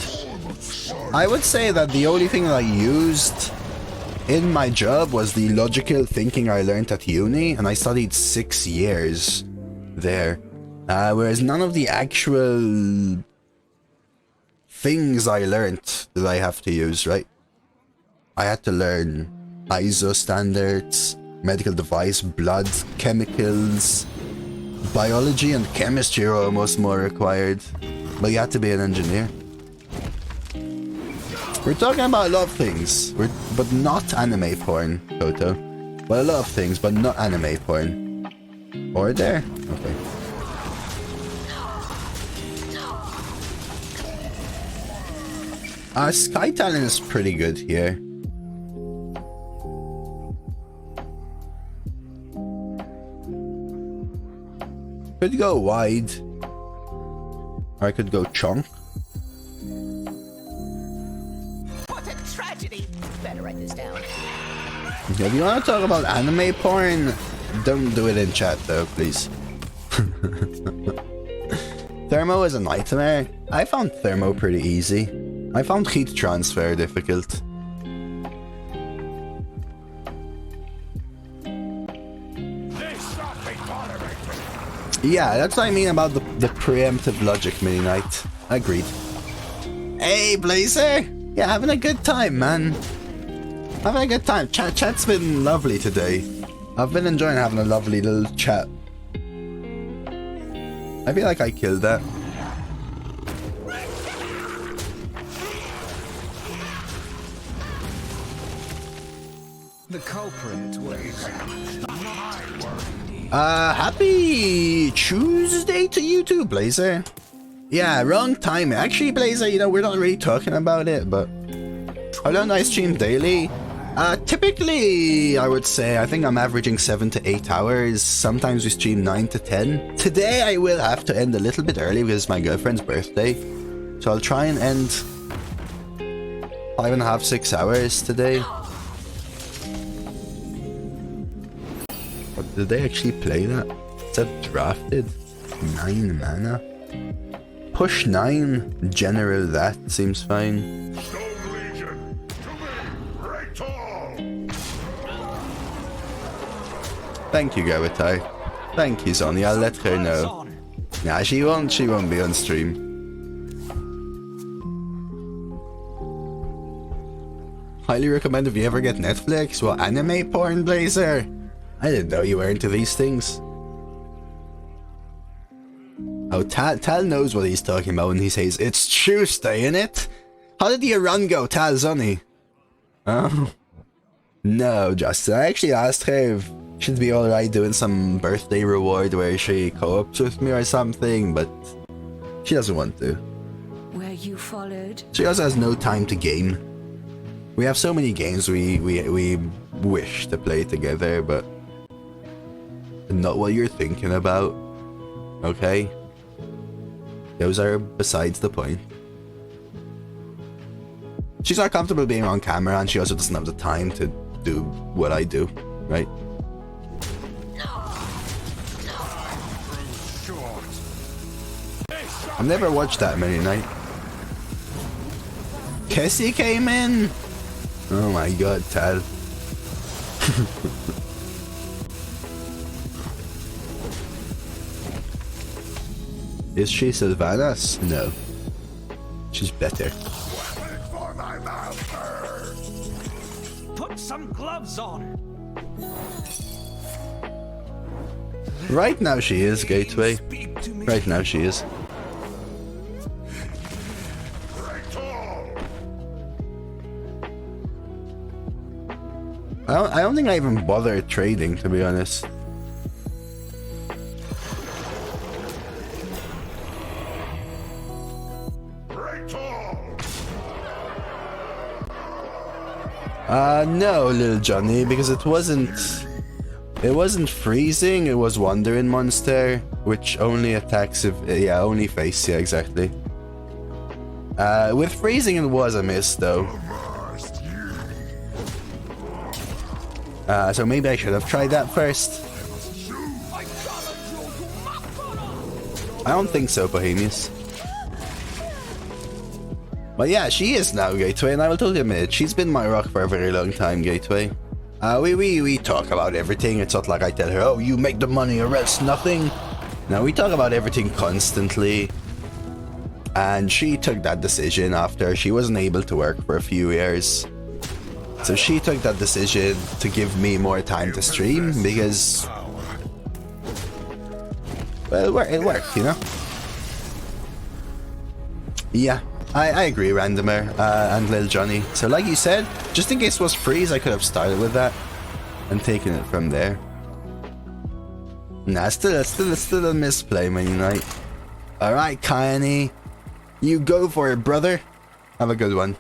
I would say that the only thing I used in my job was the logical thinking I learned at uni, and I studied 6 years there. Whereas none of the actual things I learned that I have to use, right? I had to learn ISO standards, medical device, blood, chemicals, biology and chemistry are almost more required. But you have to be an engineer. We're talking about a lot of things, but not anime porn, Toto. Well, a lot of things, but not anime porn. Or there? Okay. Sky Talon is pretty good here. Could go wide. Or I could go chunk. What a tragedy! Better write this down. If you want to talk about anime porn, don't do it in chat though, please. Thermo is a nightmare. I found Thermo pretty easy. I found heat transfer difficult. Yeah, that's what I mean about the preemptive logic mini night. Agreed. Hey, Blazer! Yeah, having a good time, man. Having a good time. Chat's been lovely today. I've been enjoying having a lovely little chat. I feel like I killed that. The culprit was happy Tuesday to you too, Blazer. Yeah, wrong time. Actually, Blazer, you know, we're not really talking about it, but I don't know, I stream daily. Typically, I would say, I think I'm averaging 7 to 8 hours. Sometimes we stream 9 to 10. Today, I will have to end a little bit early because it's my girlfriend's birthday. So I'll try and end 5.5, 6 hours today. But did they actually play that? Is that drafted? 9 mana? Push 9, general that seems fine. Thank you, Gavitai. Thank you, Sonny. I'll let her know. Nah, she won't be on stream. Highly recommend if you ever get Netflix. Well, anime porn, Blazer? I didn't know you were into these things. Oh, Tal knows what he's talking about when he says, it's Tuesday, innit? How did your run go, Tal, Sonny? Oh. No, Justin. I actually asked her if she'd be alright doing some birthday reward where she co-ops with me or something, but she doesn't want to. Were you followed? She also has no time to game. We have so many games we wish to play together, but not what you're thinking about. Okay? Those are besides the point. She's not comfortable being on camera, and she also doesn't have the time to do what I do, right? I've never watched that many night. Kessie came in? Oh my god, Tal. Is she Sylvanas? No. She's better. put some gloves on. Right now she is, Gateway. Right now she is. I don't think I even bother trading, to be honest. No, little Johnny, because it wasn't freezing, it was Wandering Monster, which only attacks if, yeah, only face, yeah, exactly. With freezing it was a miss, though. So maybe I should have tried that first. I don't think so, Bohemius. But yeah, she is now, Gateway, and I will totally admit it. She's been my rock for a very long time, Gateway. We talk about everything. It's not like I tell her, oh, you make the money or else nothing. No, we talk about everything constantly. And she took that decision after she wasn't able to work for a few years. So she took that decision to give me more time to stream because, well, it worked, you know? Yeah. I agree, Randomer and Lil Johnny. So like you said, just in case it was freeze, I could have started with that and taken it from there. Nah, still a misplay, man, Unite. Alright, Kyanie. You go for it, brother. Have a good one.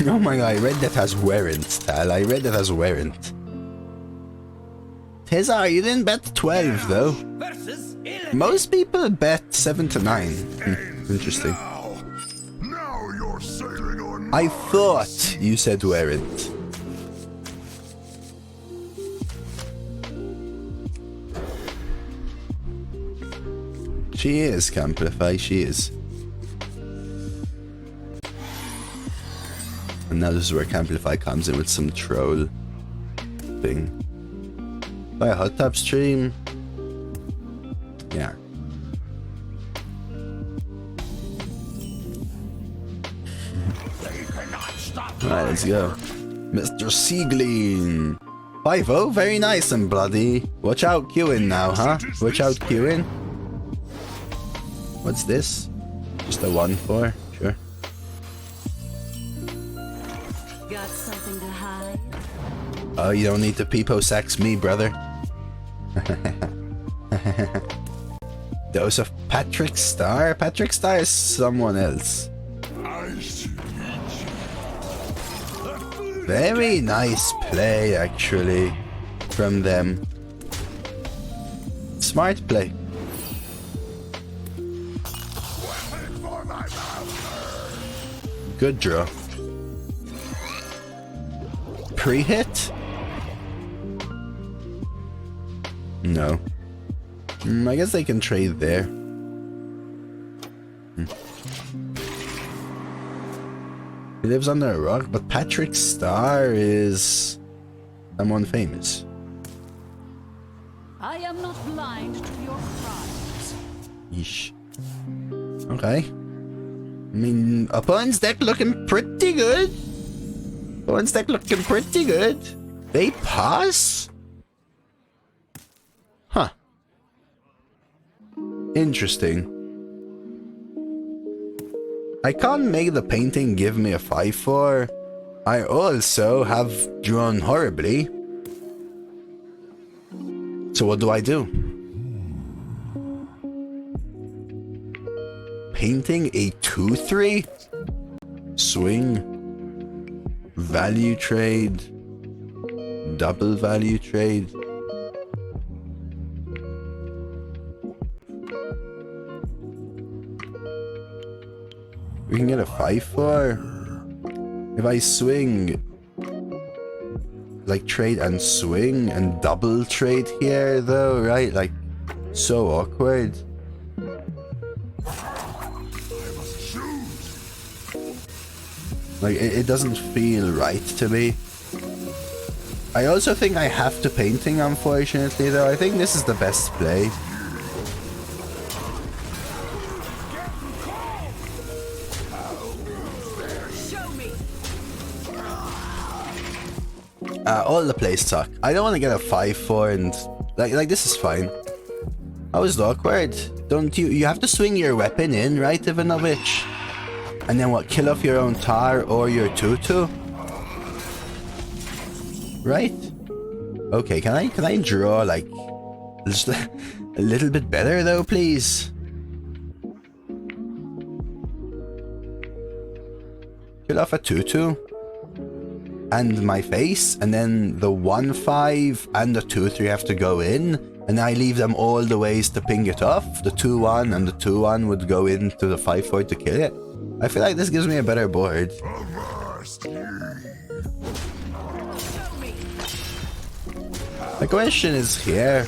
Oh my god, I read that as Warrant, Tal. I read that as Warrant. Tezar, you didn't bet 12 though. Most people bet 7 to 9. Interesting. Now you're sailing on I thought you said Warrant. She is, Camplify, she is. And now this is where Camplify comes in with some troll thing. By a hot tub stream? Yeah. Alright, let's go. Mr. Sieglin. 5-0, very nice and bloody. Watch out queuing now, huh? Watch out queuing. What's this? Just a 1-4? Sure. Got something to hide? Oh, you don't need to peepo sax me, brother. Dose of Patrick Star? Patrick Star is someone else. Very nice play, actually, from them. Smart play. Good draw. Pre-hit? No. I guess they can trade there. He lives under a rock, but Patrick Star is someone famous. I am not blind to your crimes. Yeesh. Okay. I mean, opponent's deck looking pretty good. Opponent's deck looking pretty good. They pass? Huh. Interesting. I can't make the painting give me a 5-4. I also have drawn horribly. So what do I do? Painting a 2-3? Swing. Value trade. Double value trade. We can get a 5-4. If I swing, like trade and swing and double trade here though, right? Like, so awkward. Like, it doesn't feel right to me. I also think I have to painting, unfortunately, though. I think this is the best play. All the plays suck. I don't want to get a 5-4 and... Like this is fine. How is it awkward? Don't you... You have to swing your weapon in, right, Ivanovich? And then what? Kill off your own tar or your 2-2? Right? Okay, can I draw, like... Just a little bit better, though, please? Kill off a 2-2. And my face, and then the 1-5 and the 2-3 have to go in, and I leave them all the ways to ping it off. The 2-1 and the 2-1 would go into the 5-4 to kill it. I feel like this gives me a better board. The question is here.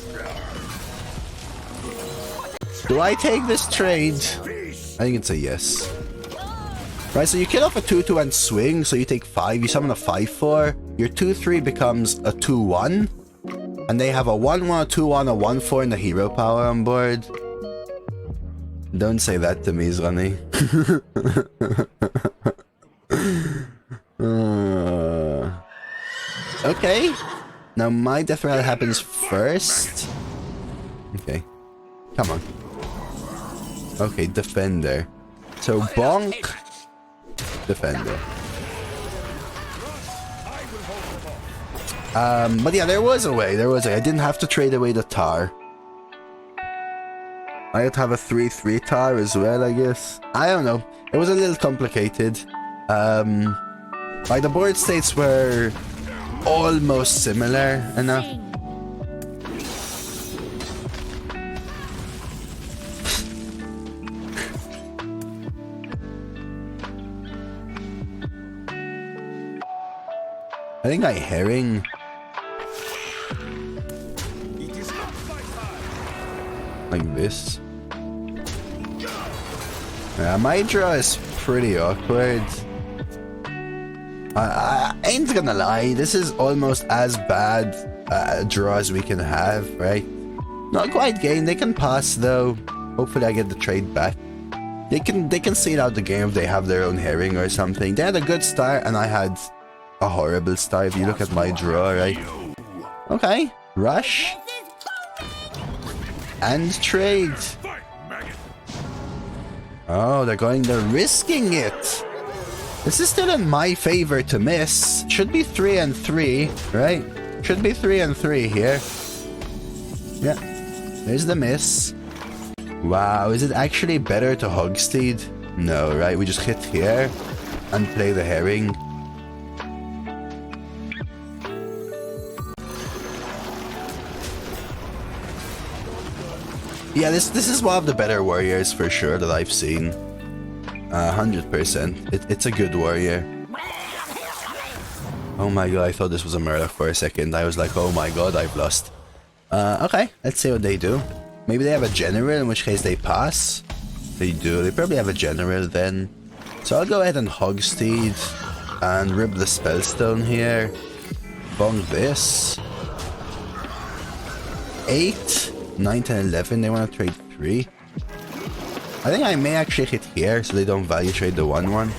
Do I take this trade? I think it's a yes. Right, so you kill off a 2-2 and swing, so you take 5, you summon a 5-4, your 2-3 becomes a 2-1, and they have a 1-1, a 2-1, a 1-4 and the hero power on board. Don't say that to me, Zrani. Okay. Now my death rattle happens first. Okay. Come on. Okay, defender. So bonk. Defender. But yeah, there was a way. I didn't have to trade away the tar. I had to have a 3/3 tar as well, I guess. I don't know. It was a little complicated. Like the board states were almost similar enough. I think I herring. Like this. Yeah, my draw is pretty awkward. I ain't gonna lie, this is almost as bad a draw as we can have, right? Not quite game, they can pass though. Hopefully I get the trade back. They can see it out the game if they have their own herring or something. They had a good start and I had a horrible start if you look at my draw, right? Okay, rush. And trade. Oh, they're risking it. This is still in my favor to miss. Should be 3 and 3, right? Should be 3 and 3 here. Yeah, there's the miss. Wow, is it actually better to Hogsteed? No, right? We just hit here and play the herring. Yeah, this is one of the better warriors for sure that I've seen. 100%. It's a good warrior. Oh my god, I thought this was a murder for a second. I was like, oh my god, I've lost. Okay, let's see what they do. Maybe they have a general, in which case they pass. They do. They probably have a general then. So I'll go ahead and Hogsteed and rip the Spellstone here. Bong this. 8, 9, 10, 11. They want to trade 3. I think I may actually hit here so they don't value trade the 1/1.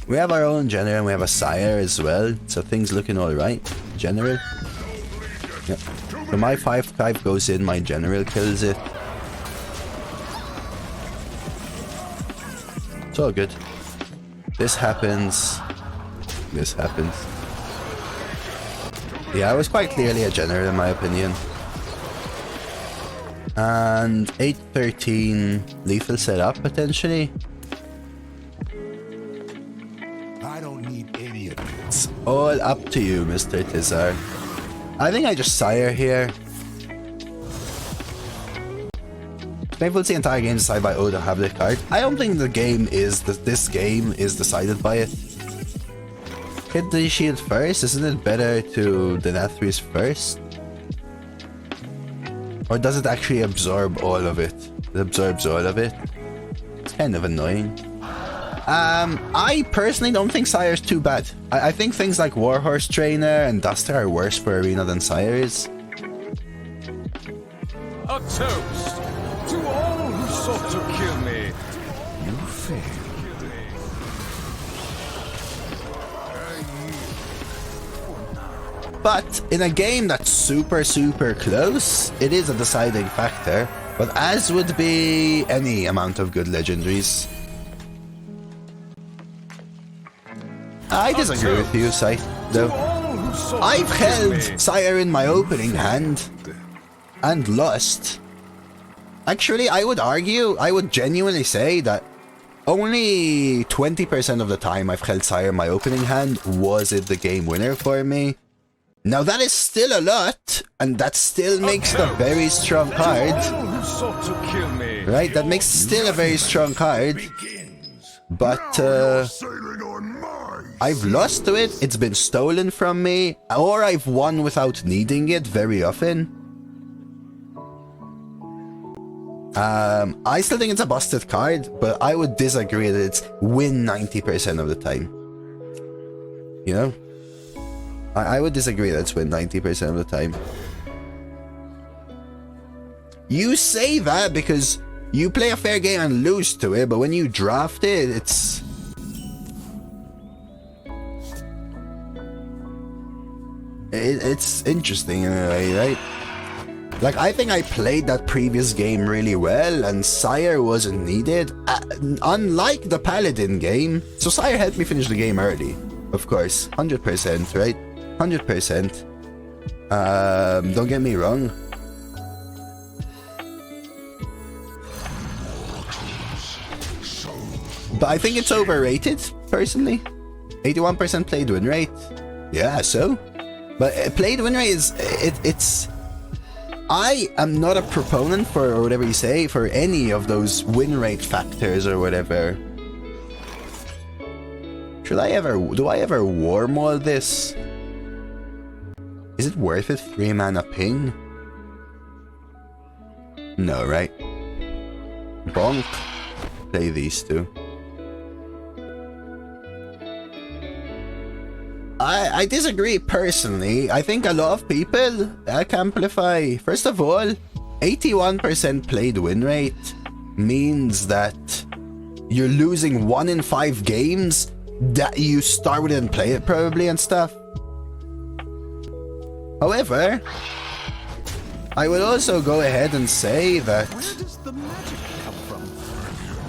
We have our own general and we have a sire as well, so things looking alright. General. Yeah. So my 5/5 goes in, my general kills it. It's all good. This happens. This happens. Yeah, it was quite clearly a general in my opinion. And 8-13 lethal setup potentially. I don't need any of it. It's all up to you, Mr. Tizar. I think I just sire here. Maybe we'll see the entire game decided by Oda have the card. I don't think the game is this game is decided by it. Hit the shield first. Isn't it better to Denathrius first? Or does it actually absorb all of it? It absorbs all of it. It's kind of annoying. I personally don't think Sire is too bad. I think things like Warhorse Trainer and Duster are worse for Arena than Sire is. A toast to all who sought to kill me. You failed. But in a game that's super close, it is a deciding factor. But as would be any amount of good legendaries. I disagree with you, Scythe, though. I've held Sire in my opening hand and lost. Actually, I would genuinely say that only 20% of the time I've held Sire in my opening hand was it the game winner for me. Now that is still a lot, and that still makes a very strong card. Right, that makes still a very strong card. But I've lost to it, it's been stolen from me, or I've won without needing it very often. I still think it's a busted card, but I would disagree that it's win 90% of the time. You know? I would disagree that it's win 90% of the time. You say that because you play a fair game and lose to it, but when you draft it, it's... it's interesting in a way, right? Like, I think I played that previous game really well, and Sire wasn't needed, unlike the Paladin game. So Sire helped me finish the game early, of course, 100%, right? 100%. Don't get me wrong. But I think it's overrated, personally. 81% played win rate. Yeah, so? But played win rate is... it's... I am not a proponent for, or whatever you say, for any of those win rate factors or whatever. Do I ever war maul this? Is it worth it? 3 mana ping? No, right? Bonk. Play these two. I disagree personally. I think a lot of people amplify. First of all, 81% played win rate means that you're losing 1 in 5 games that you start with and play it probably and stuff. However, I would also go ahead and say that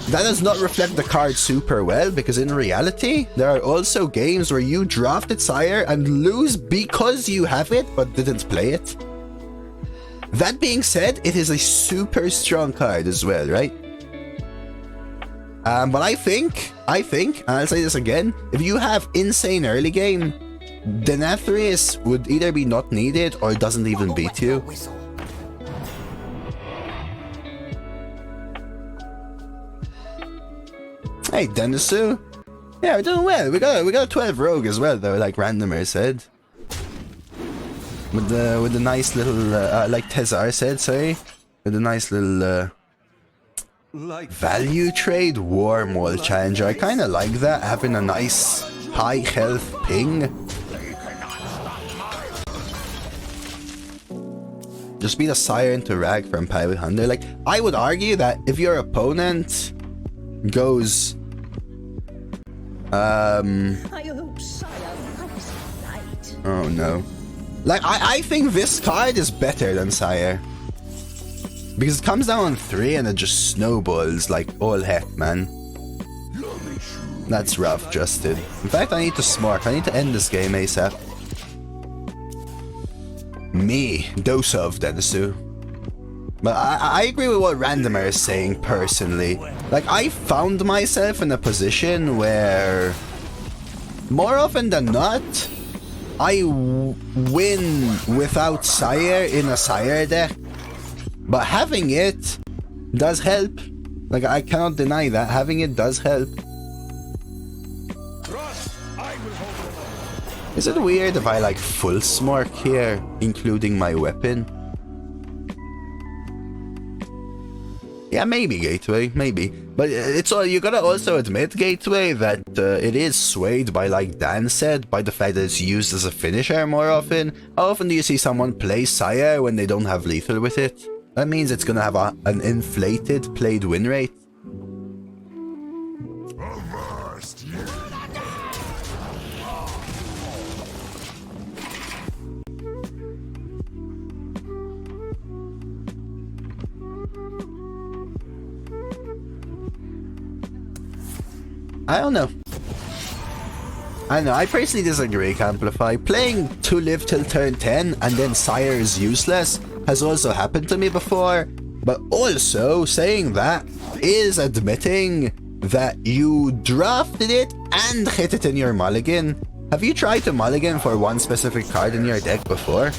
that does not reflect the card super well, because in reality, there are also games where you drafted Sire and lose because you have it but didn't play it. That being said, it is a super strong card as well, right? But I think, and I'll say this again, if you have insane early game, Denathrius would either be not needed or doesn't even beat you. Hey, Denisu. Yeah, we're doing well. We got a 12 rogue as well, though, like Randomer said. With the nice little like Tezar said, sorry, with the nice little value trade war maul challenger. I kind of like that, having a nice high health ping. Just beat a Sire into Rag from Pirate Hunter. Like, I would argue that if your opponent goes I hope Sire loves night. oh no. Like, I think this card is better than Sire. Because it comes down on 3 and it just snowballs like all heck, man. That's rough, Justin. In fact, I need to smart. I need to end this game ASAP. Me, DoseofCoffee. But I agree with what Randomer is saying personally. Like, I found myself in a position where, more often than not, I win without Sire in a Sire deck. But having it does help. Like, I cannot deny that. Having it does help. Is it weird if I like full smart here, including my weapon? Yeah, maybe Gateway, maybe. But it's all, you gotta also admit, Gateway, that it is swayed by, like Dan said, by the fact that it's used as a finisher more often. How often do you see someone play Sire when they don't have lethal with it? That means it's gonna have an inflated played win rate. I don't know. I personally disagree, Amplify. Playing to live till turn 10 and then Sire is useless has also happened to me before. But also, saying that is admitting that you drafted it and hit it in your mulligan. Have you tried to mulligan for one specific card in your deck before?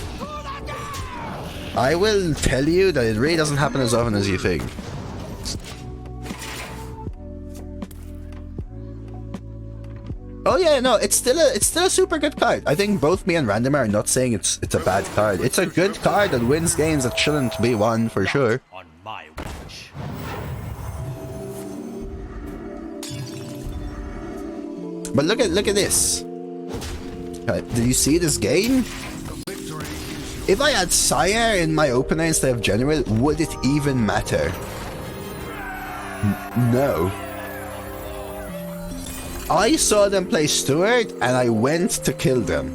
I will tell you that it really doesn't happen as often as you think. Oh yeah, no, it's still a super good card. I think both me and Randomer are not saying it's a bad card. It's a good card that wins games that shouldn't be won for sure. On my watch. But look at this. Did you see this game? If I had Sire in my opener instead of General, would it even matter? No. I saw them play Steward and I went to kill them.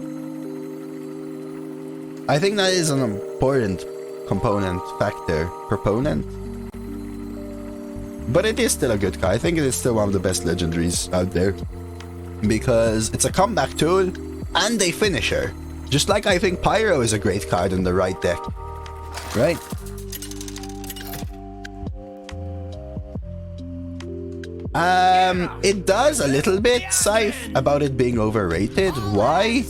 I think that is an important proponent. But it is still a good card. I think it is still one of the best legendaries out there. Because it's a comeback tool and a finisher. Just like I think Pyro is a great card in the right deck. Right? It does a little bit, Scythe, about it being overrated. Why?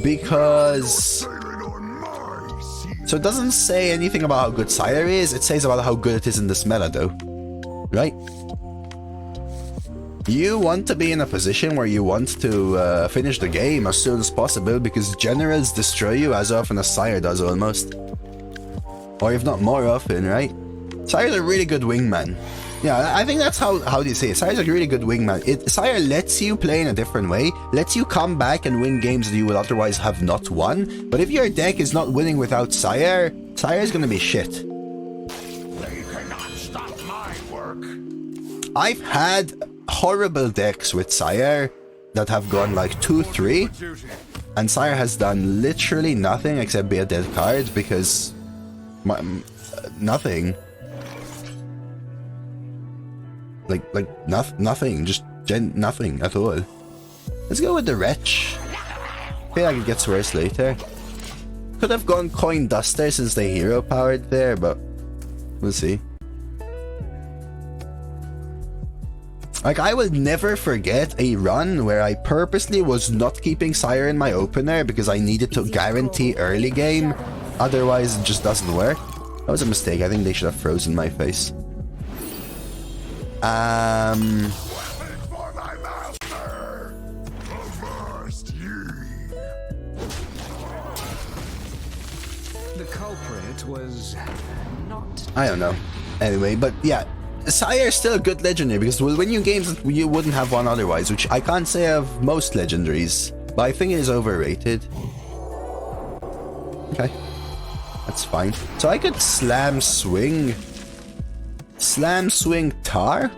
Because... So it doesn't say anything about how good Sire is, it says about how good it is in this meta though. Right? You want to be in a position where you want to finish the game as soon as possible because generals destroy you as often as Sire does almost. Or if not more often, right? Sire's a really good wingman. Yeah, I think that's how do you say it? Sire's a really good wingman. Sire lets you play in a different way, lets you come back and win games that you would otherwise have not won. But if your deck is not winning without Sire, Sire's gonna be shit. They cannot stop my work. I've had horrible decks with Sire that have gone like 2-3, and Sire has done literally nothing except be a dead card because... nothing. Nothing, just nothing at all. Let's go with the Wretch. I feel like it gets worse later. Could have gone Coin Duster since they hero powered there, but we'll see. Like, I will never forget a run where I purposely was not keeping Sire in my opener because I needed to guarantee early game, otherwise it just doesn't work. That was a mistake. I think they should have frozen my face. Weapon for my master. Avast ye. The culprit was not... I don't know. Anyway, but yeah, Sire is still a good legendary because we'll win you games that you wouldn't have won otherwise, which I can't say of most legendaries, but I think it is overrated. Okay, that's fine. So I could Slam Swing Tar?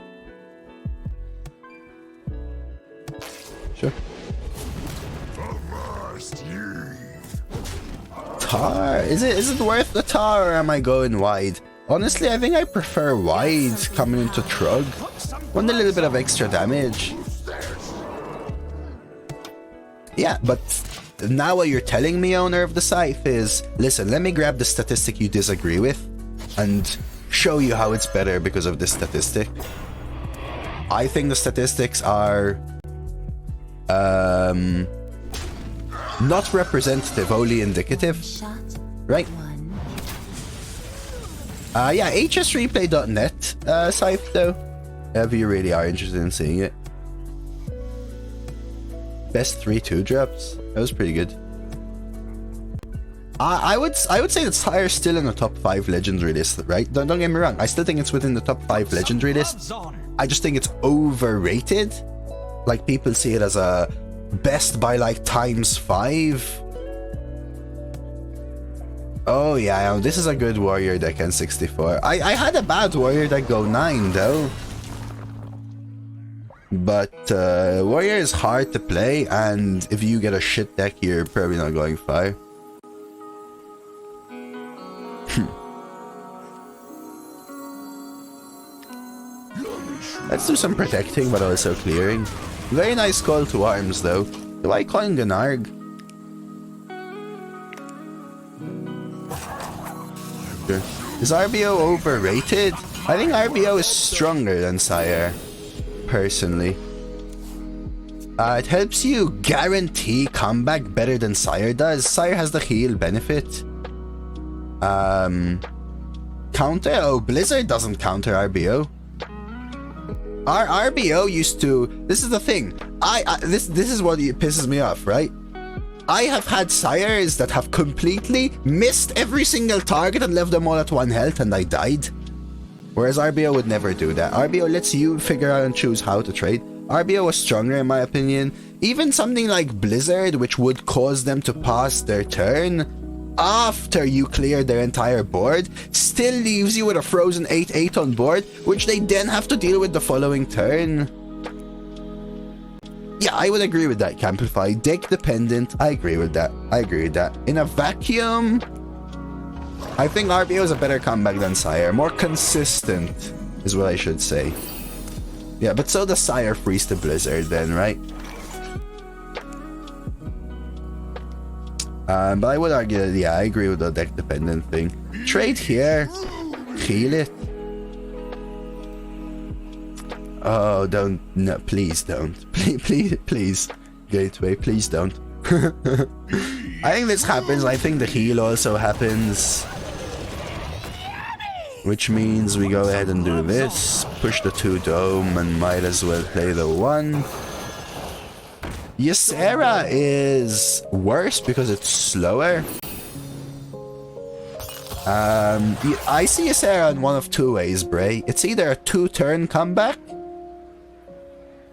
Sure. Avast ye. Tar? Is it worth the Tar or am I going wide? Honestly, I think I prefer wide coming into Trug. Want a little bit of extra damage. Yeah, but now what you're telling me, owner of the Scythe, is, listen, let me grab the statistic you disagree with and show you how it's better because of this statistic. I think the statistics are not representative, only indicative. Right? Yeah, hsreplay.net Scythe though, if you really are interested in seeing it. Best 3 2-drops. That was pretty good. I would say that Sire's still in the top 5 legendary list, right? Don't get me wrong. I still think it's within the top 5 legendary list. I just think it's overrated. Like, people see it as a best by like ×5. Oh yeah, this is a good warrior deck in 64. I had a bad warrior deck go 9 though. But warrior is hard to play, and if you get a shit deck, you're probably not going far. Let's do some protecting, but also clearing. Very nice call to arms, though. Do I coin Gan'arg? Sure. Is RBO overrated? I think RBO is stronger than Sire, personally. It helps you guarantee comeback better than Sire does. Sire has the heal benefit. Counter? Oh, Blizzard doesn't counter RBO. Our RBO used to... This is the thing. This is what pisses me off, right? I have had Sires that have completely missed every single target and left them all at 1 health and I died. Whereas RBO would never do that. RBO lets you figure out and choose how to trade. RBO was stronger in my opinion. Even something like Blizzard, which would cause them to pass their turn after you clear their entire board, still leaves you with a frozen 8/8 on board, which they then have to deal with the following turn. Yeah, I would agree with that, Camplify. Deck dependent, I agree with that. I agree with that. In a vacuum, I think RBO is a better comeback than Sire. More consistent is what I should say. Yeah, but so does Sire freeze the Blizzard then, right? But I would argue that, yeah, I agree with the deck dependent thing. Trade here. Heal it. Oh, don't. No, please don't. Please. Gateway, please don't. I think this happens. I think the heal also happens. Which means we go ahead and do this. Push the 2 dome and might as well play the 1. Ysera is worse because it's slower. I see Ysera in one of 2 ways, Bray. It's either a 2-turn comeback,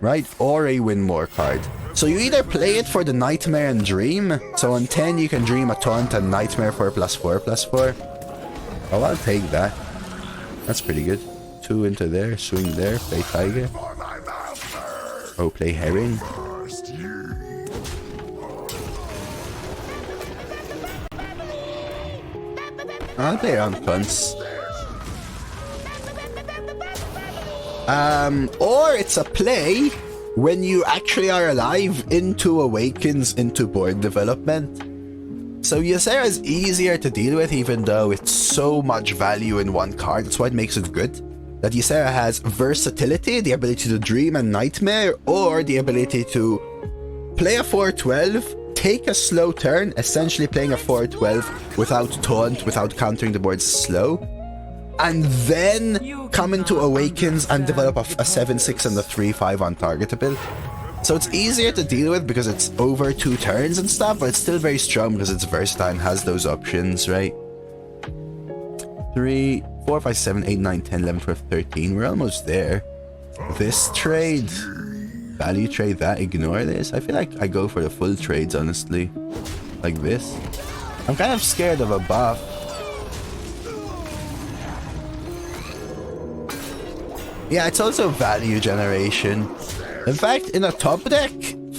right, or a win more card. So you either play it for the Nightmare and Dream. So on 10 you can Dream a Taunt and Nightmare for +4/+4. Oh, I'll take that. That's pretty good. 2 into there, swing there, play Tiger. Oh, play Herring. I'll play around Cunts. Or it's a play when you actually are alive into Awakens into board development. So Ysera is easier to deal with even though it's so much value in one card. That's why it makes it good. That Ysera has versatility, the ability to Dream and Nightmare, or the ability to play a 4/12, take a slow turn, essentially playing a 4/12 without taunt, without countering the board slow, and then come into Awakens and develop a 7/6 and a 3/5 on target ability. So it's easier to deal with because it's over 2 turns and stuff, but it's still very strong because it's versatile and has those options, right? 3, 4, 5, 7, 8, 9, 10, 11, 12, 13. We're almost there. This trade. Value trade that, ignore this. I feel like I go for the full trades, honestly. Like this. I'm kind of scared of a buff. Yeah, it's also value generation. In fact, in a top deck,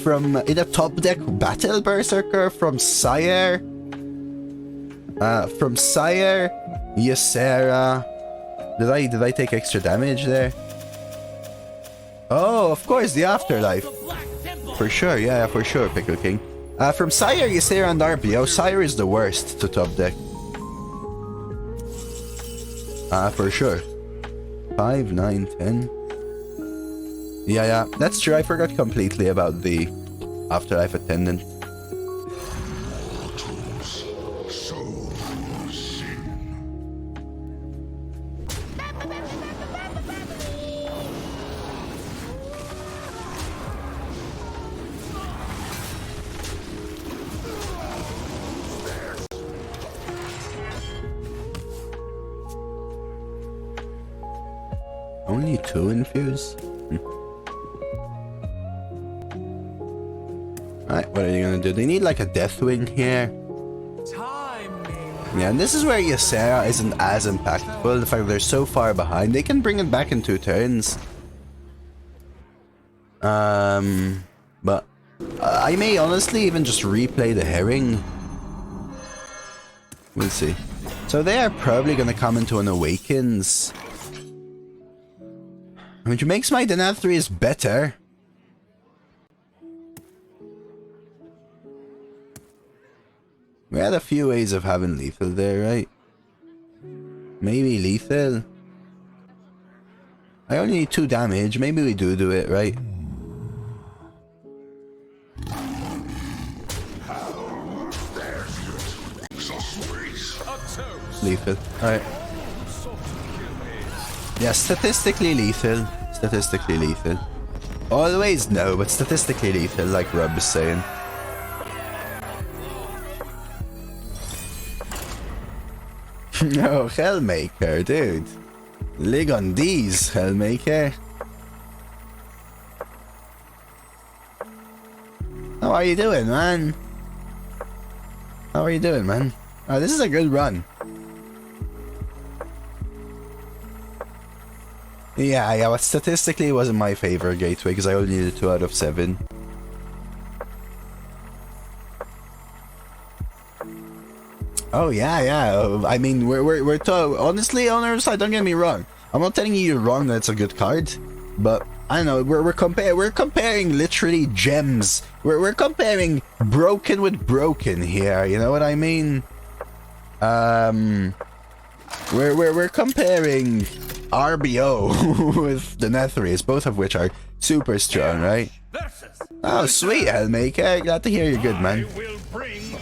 Battle Berserker from Sire, Ysera. Did I take extra damage there? Oh, of course, the Afterlife. For sure, yeah, for sure, Pickle King. From Sire, Ysera, and RBO, Sire is the worst to top deck. For sure. 5, 9, 10. Yeah, that's true. I forgot completely about the Afterlife Attendant. Only 2 infuse? Alright, what are they gonna do? They need like a Deathwing here. Yeah, and this is where Ysera isn't as impactful. The fact that they're so far behind, they can bring it back in 2 turns. But I may honestly even just replay the Herring. We'll see. So they are probably gonna come into an Awakens, which makes my Denathrius better. We had a few ways of having lethal there, right? Maybe lethal. I only need 2 damage. Maybe we do it, right? Lethal. Alright. Yeah, statistically lethal. Statistically lethal. Always no, but statistically lethal, like Rob is saying. No, Hellmaker, dude. Lig on these, Hellmaker. How are you doing, man? How are you doing, man? Oh, this is a good run. Yeah, but statistically it wasn't my favorite gateway because I only needed 2 out of 7. Oh yeah. I mean, honestly, on our side, don't get me wrong. I'm not telling you you're wrong that it's a good card, but I don't know. We're comparing literally gems. We're comparing broken with broken here. You know what I mean? We're comparing RBO with Denathrius, both of which are super strong, right? Oh, sweet, Hellmaker. Glad to hear you're good, man.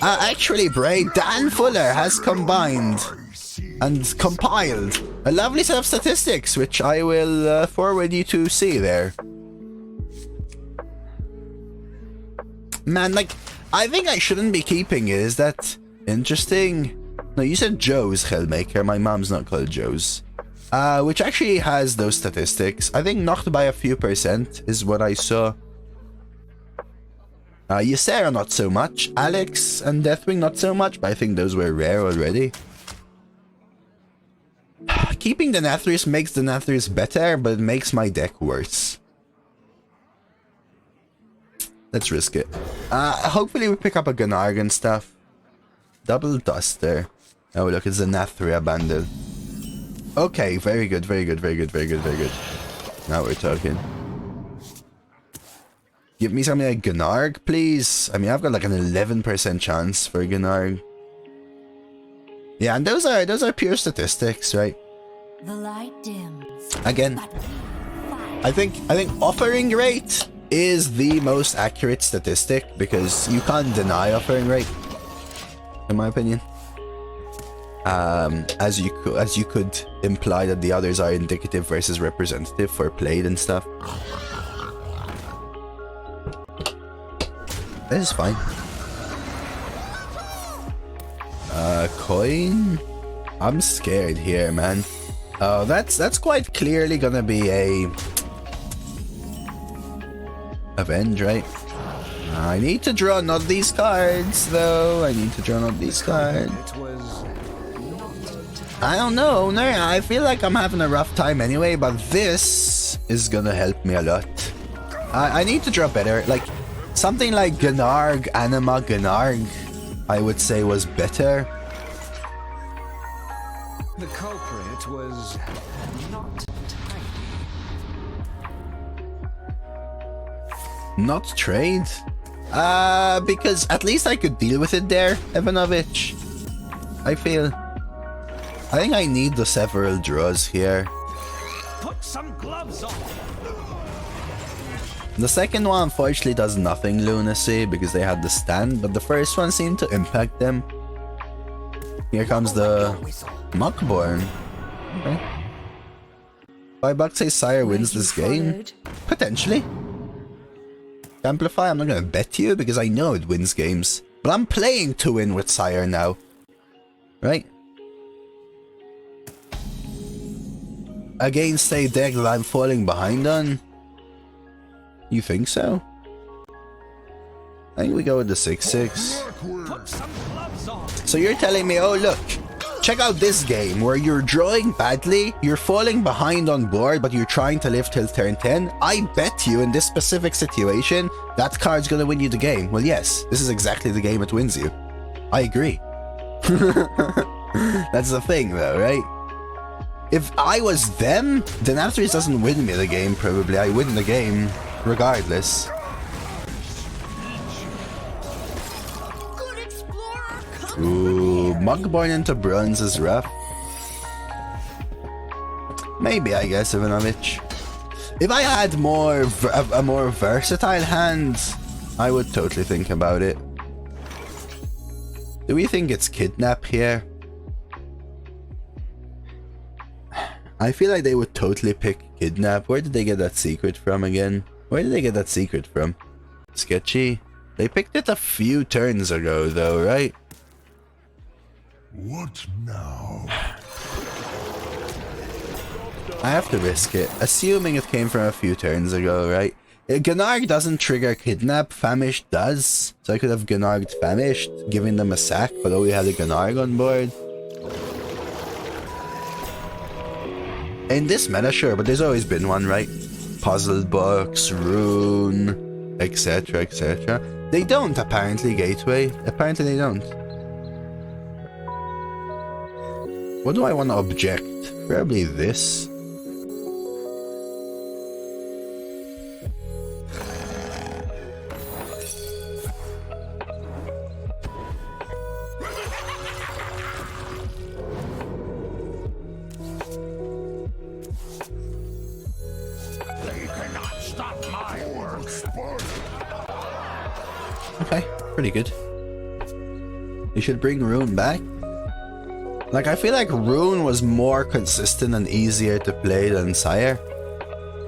Actually, Bray, Dan Fuller has combined and compiled a lovely set of statistics, which I will forward you to see there. Man, like, I think I shouldn't be keeping it. Is that interesting? No, you said Joe's, Hellmaker. My mom's not called Joe's. Which actually has those statistics. I think knocked by a few % is what I saw. Ysera not so much. Alex and Deathwing not so much, but I think those were rare already. Keeping Denathrius makes Denathrius better, but it makes my deck worse. Let's risk it. Hopefully we pick up a Gan'arg and stuff. Double Duster. Oh look, it's a Denathria bundle. Okay, very good. Now we're talking. Give me something like Gan'arg, please. I mean, I've got like an 11% chance for Gan'arg. Yeah, and those are pure statistics, right? The light dims. Again, I think offering rate is the most accurate statistic because you can't deny offering rate, in my opinion. As you could imply that the others are indicative versus representative for played and stuff. This is fine. Coin? I'm scared here, man. Oh, that's quite clearly gonna be a Avenge, right? I need to draw not these cards, though. I need to draw not these cards. I don't know. No, I feel like I'm having a rough time anyway, but this is gonna help me a lot. I need to draw better. Like, something like Gan'arg, Anima Gan'arg, I would say was better. The culprit was not tidy. Not trade? Because at least I could deal with it there, Ivanovich. I think I need the several draws here. Put some gloves on. The second one unfortunately does nothing, Lunacy, because they had the stand, but the first one seemed to impact them. Here comes the Muckborn. Okay. $5 says Sire wins this game. Potentially. Amplify, I'm not gonna bet you because I know it wins games. But I'm playing to win with Sire now. Right? Against a deck that I'm falling behind on? You think so? I think we go with the 6/6. So you're telling me, oh look, check out this game where you're drawing badly, you're falling behind on board, but you're trying to live till turn 10. I bet you in this specific situation, that card's gonna win you the game. Well, yes, this is exactly the game it wins you. I agree. That's the thing though, right? If I was them, Denathrius doesn't win me the game probably. I win the game regardless. Ooh, Muckborn into bronze is rough. Maybe, I guess, Ivanovich. If I had a more versatile hand, I would totally think about it. Do we think it's Kidnap here? I feel like they would totally pick Kidnap. Where did they get that secret from again? Where did they get that secret from? Sketchy. They picked it a few turns ago though, right? What now? I have to risk it, assuming it came from a few turns ago, right? Gan'arg doesn't trigger Kidnap, Famished does. So I could have Gan'arged Famished, giving them a sack, but we had a Gan'arg on board. In this meta, sure, but there's always been one, right? Puzzle box, rune, etc, etc. They don't, apparently, Gateway. Apparently they don't. What do I want to object? Probably this. Okay, pretty good. You should bring Rune back. Like, I feel like Rune was more consistent and easier to play than Sire.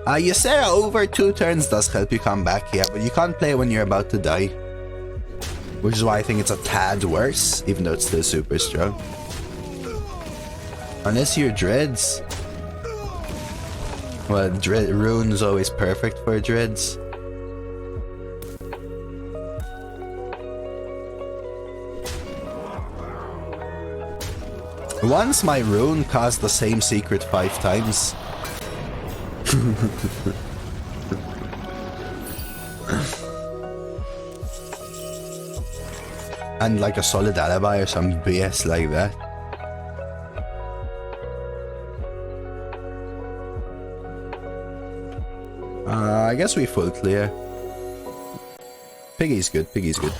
Ysera over 2 turns does help you come back, yeah, but you can't play when you're about to die. Which is why I think it's a tad worse, even though it's still super strong. Unless you're Dreads. Well, Rune's always perfect for Dreads. Once my Rune caused the same secret 5 times. And like a solid alibi or some BS like that. I guess we full clear. Piggy's good, Piggy's good.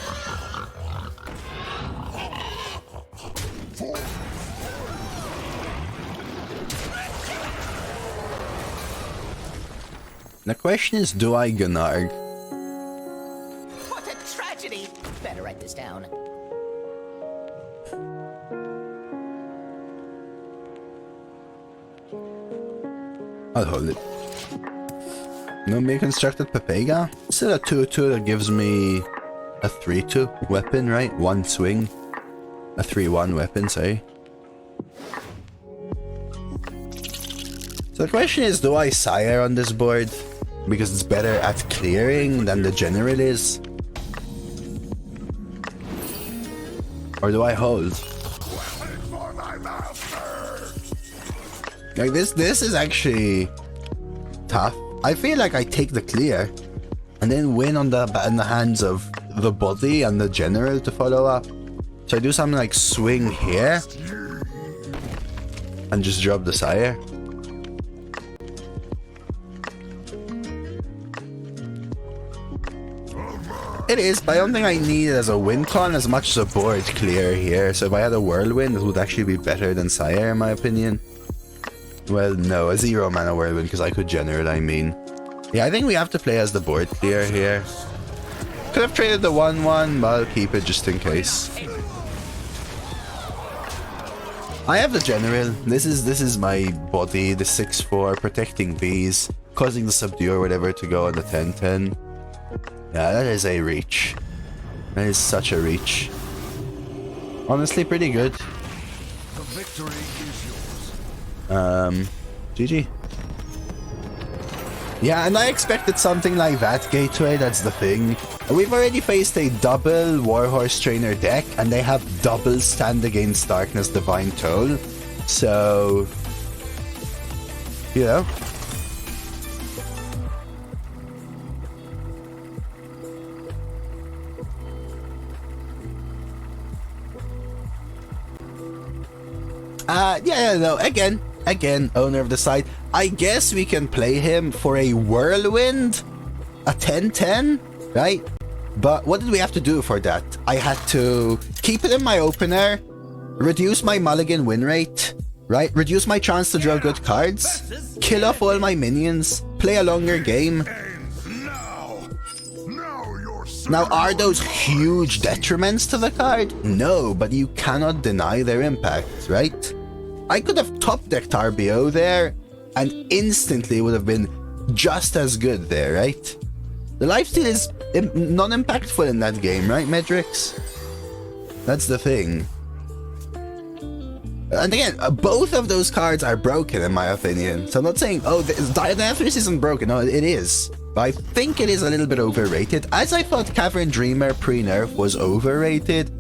The question is, do I Gan'arg? What a tragedy! Better write this down. I'll hold it. No me constructed Pepega? Still a 2-2 that gives me a 3-2 weapon, right? 1 swing. A 3-1 weapon, sorry. So the question is, do I Sire on this board? Because it's better at clearing than the general is? Or do I hold? Like this is actually tough. I feel like I take the clear and then win on in the hands of the body and the general to follow up. So I do something like swing here and just drop the Sire. It is, but I don't think I need it as a win con as much as a board clear here. So if I had a Whirlwind, it would actually be better than Sire in my opinion. Well, no, a 0 mana Whirlwind because I could generate, I mean. Yeah, I think we have to play as the board clear here. Could have traded the 1-1, but I'll keep it just in case. I have the general. This is my body, the 6-4, protecting these, causing the subdue or whatever to go on the 10-10. Yeah, that is a reach. That is such a reach. Honestly, pretty good. The victory is yours. GG. Yeah, and I expected something like that, Gateway, that's the thing. We've already faced a double Warhorse Trainer deck, and they have double Stand Against Darkness Divine Toll. So, you know. Again, owner of the site. I guess we can play him for a Whirlwind, a 10-10, right? But what did we have to do for that? I had to keep it in my opener, reduce my mulligan win rate, right? Reduce my chance to draw good cards, kill off all my minions, play a longer game. Now, are those huge detriments to the card? No, but you cannot deny their impact, right? I could have top-decked RBO there, and instantly would have been just as good there, right? The lifesteal is non-impactful in that game, right, Medrix? That's the thing. And again, both of those cards are broken, in my opinion. So I'm not saying, oh, Denathrius isn't broken. No, it is. But I think it is a little bit overrated. As I thought Cavern Dreamer pre-nerf was overrated,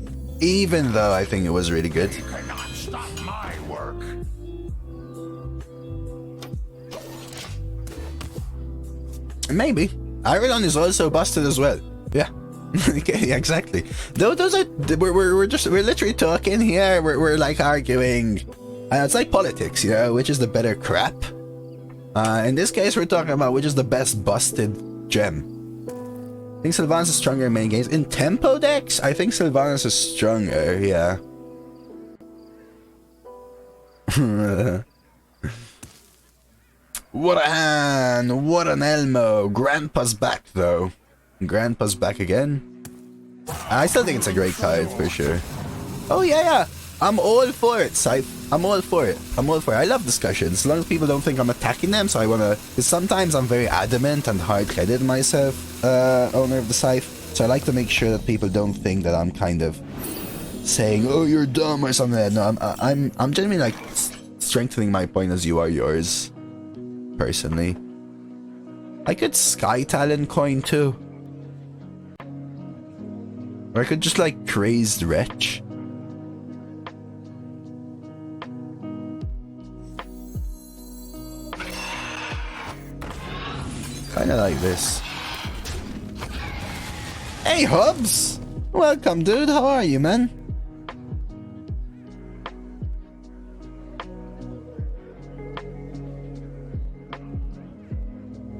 even though I think it was really good. Maybe. Irodon is also busted as well. Yeah. Okay, exactly. Those are we're literally talking here. We're like arguing And it's like politics, you know, which is the better crap. In this case, we're talking about which is the best busted gem. I think Sylvanas is stronger in main games. In tempo decks, I think Sylvanas is stronger, yeah. What a hand! What an Elmo! Grandpa's back, though. Grandpa's back again. I still think it's a great card, for sure. Oh, yeah. I'm all for it, Scythe. I'm all for it. I love discussions, as long as people don't think I'm attacking them, so I wanna... Because sometimes I'm very adamant and hard-headed myself, owner of the Scythe, so I like to make sure that people don't think that I'm kind of saying, oh, you're dumb or something. No, I'm genuinely, like, strengthening my point as you are yours, personally. I could Sky Talon coin, too. Or I could just, like, Crazed Wretch. Kinda like this. Hey, Hubs! Welcome, dude. How are you, man?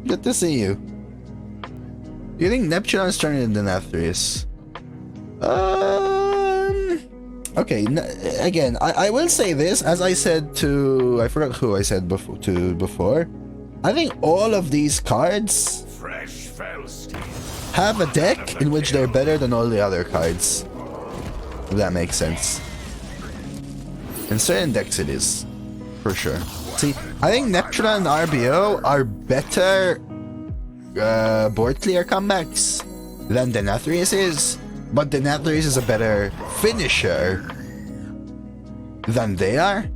Good to see you. Do you think Neptune is stronger than Denathrius? Okay, again, I will say this, as I said to... I forgot who I said before. I think all of these cards have a deck in which they're better than all the other cards. If that makes sense. In certain decks it is. For sure. See, I think Neptune and RBO are better board clear comebacks than Denathrius is. But Denathrius is a better finisher than they are.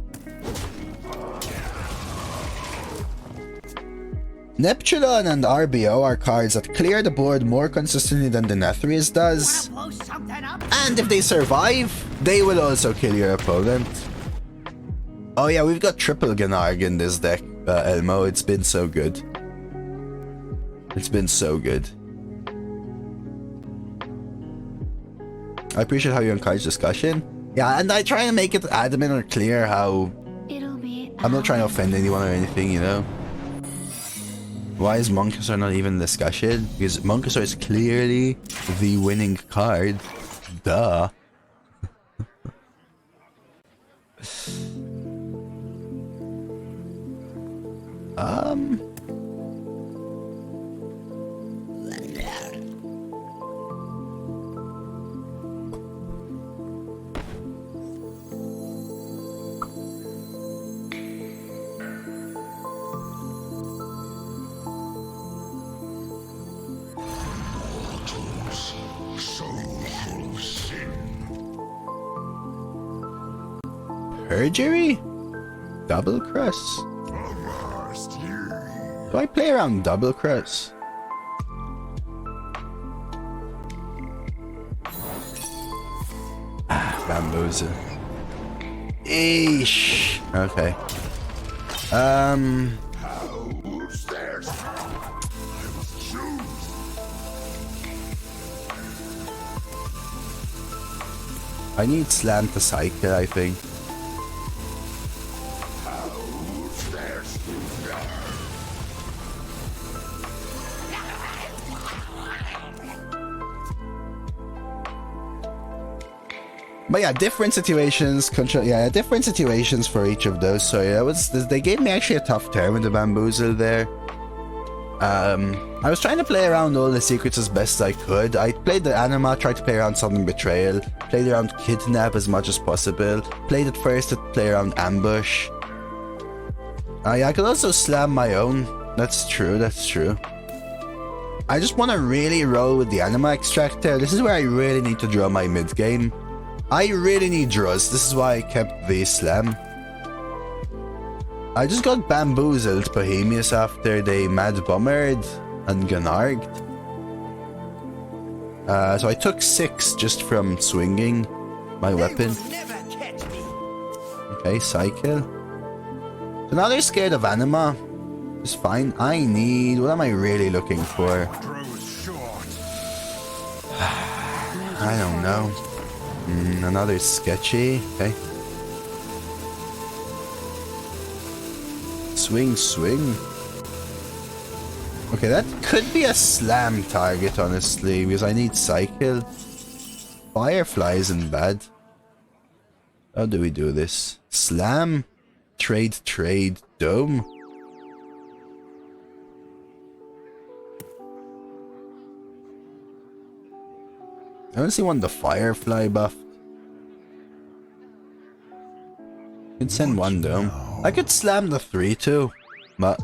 Neptulon and RBO are cards that clear the board more consistently than Denathrius does. And if they survive, they will also kill your opponent. Oh yeah, we've got triple Gan'arg in this deck, Elmo. It's been so good. It's been so good. I appreciate how you encourage discussion. Yeah, and I try to make it adamant or clear how... I'm not trying to offend anyone or anything, you know? Why is Monkasaur not even in discussion? Because Monkasaur is clearly the winning card. Duh. Perjury? Double Cross? Do I play around Double Cross? Bamboozle. Eesh. Okay. I need Slam to cycle, I think. But yeah, different situations, different situations for each of those. So yeah, they gave me actually a tough turn with the Bamboozle there. I was trying to play around all the secrets as best I could. I played the Anima, tried to play around Sudden Betrayal, played around Kidnap as much as possible, played it first to play around Ambush. Yeah, I could also slam my own. That's true, that's true. I just want to really roll with the Anima Extractor. This is where I really need to draw my mid game. I really need draws. This is why I kept the slam. I just got bamboozled Bohemius after they Mad Bombered and Ganarged. So I took 6 just from swinging my weapon. Okay, cycle. So now they're scared of Anima. It's fine. I need... What am I really looking for? I don't know. Another sketchy. Okay. swing, swing. Okay, that could be a slam target, honestly, because I need cycle. Firefly isn't bad. How do we do this? Slam, trade, trade, dome. I honestly want the Firefly buff. I could send one dome. I could slam the 3 too, but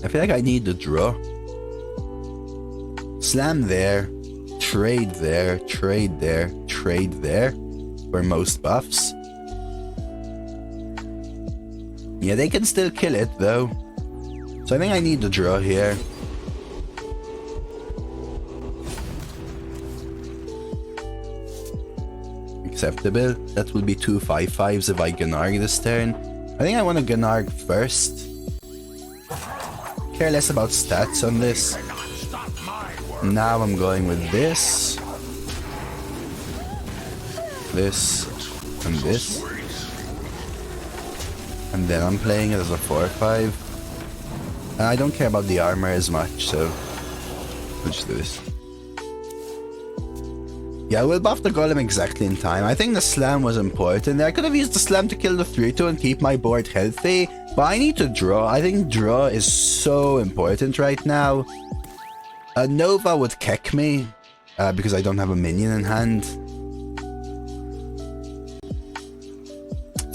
I feel like I need the draw. Slam there, trade there, trade there, trade there for most buffs. Yeah, they can still kill it though. So I think I need the draw here. Acceptable. That will be 2 5/5s if I Ganarg this turn. I think I want to Ganarg first. Care less about stats on this. Now I'm going with this. This. And this. And then I'm playing it as a 4/5. I don't care about the armor as much, so we'll just do this. Yeah, we'll buff the golem exactly in time. I think the slam was important. I could have used the slam to kill the 3/2 and keep my board healthy, but I need to draw. I think draw is so important right now. Nova would keck me because I don't have a minion in hand.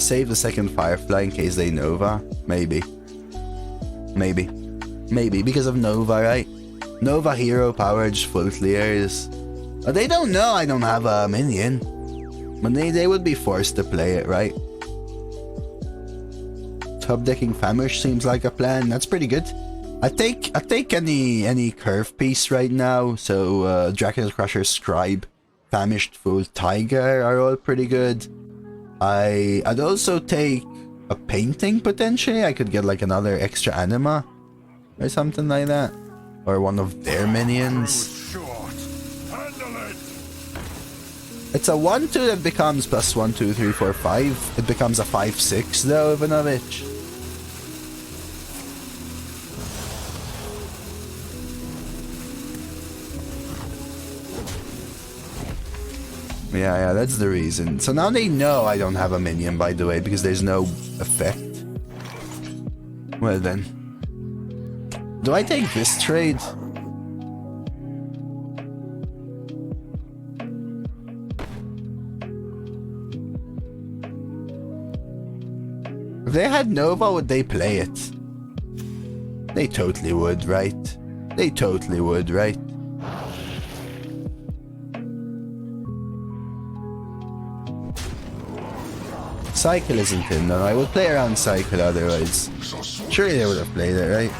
Save the second Firefly in case they Nova. Maybe. Maybe. Maybe because of Nova, right? Nova hero power just full clears. They don't know I don't have a minion. But they would be forced to play it, right? Top decking Famish seems like a plan. That's pretty good. I take any curve piece right now. So Dracula's Crusher, Scribe, Famished Fool, Tiger are all pretty good. I'd also take a painting potentially. I could get like another extra anima or something like that. Or one of their minions. It's a 1/2 that becomes plus 1, 2, 3, 4, 5. It becomes a 5/6 though, Ivanovich. Yeah, that's the reason. So now they know I don't have a minion, by the way, because there's no effect. Well then. Do I take this trade? If they had Nova, would they play it? They totally would, right? They totally would, right? Cycle isn't in though. I would play around Cycle otherwise. Surely they would have played it, right?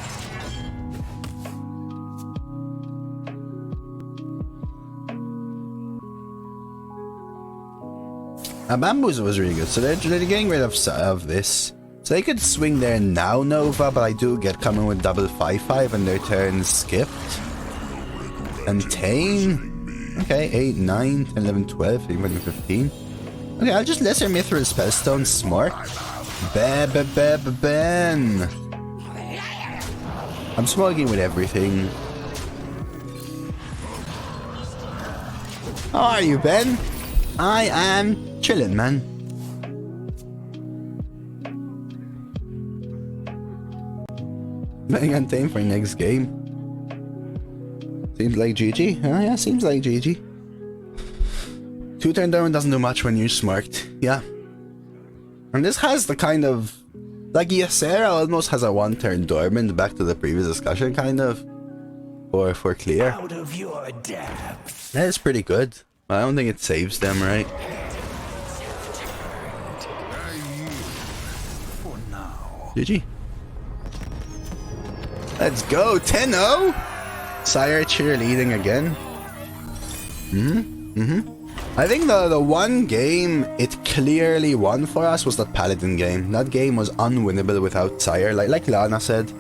Bamboos was really good, so they're getting rid of this. So they could swing there now, Nova, but I do get coming with double 5/5 and their turn skipped. And Tane. Okay, 8, 9, 10, 11, 12, 13, 15. Okay, I'll just lesser Mithril Spellstone, smart. Ben. I'm smoking with everything. How are you, Ben? I am chillin', man. Betting on Tame for next game. Seems like GG. Oh yeah, seems like GG. 2-turn down doesn't do much when you're smart. Yeah. And this has the kind of... Like Ysera almost has a 1-turn dormant, back to the previous discussion, kind of. Or for clear. Out of your depth. That is pretty good. I don't think it saves them, right? GG. Let's go, 10-0! Sire cheerleading again. I think the one game it clearly won for us was that Paladin game. That game was unwinnable without Sire, like Lana said.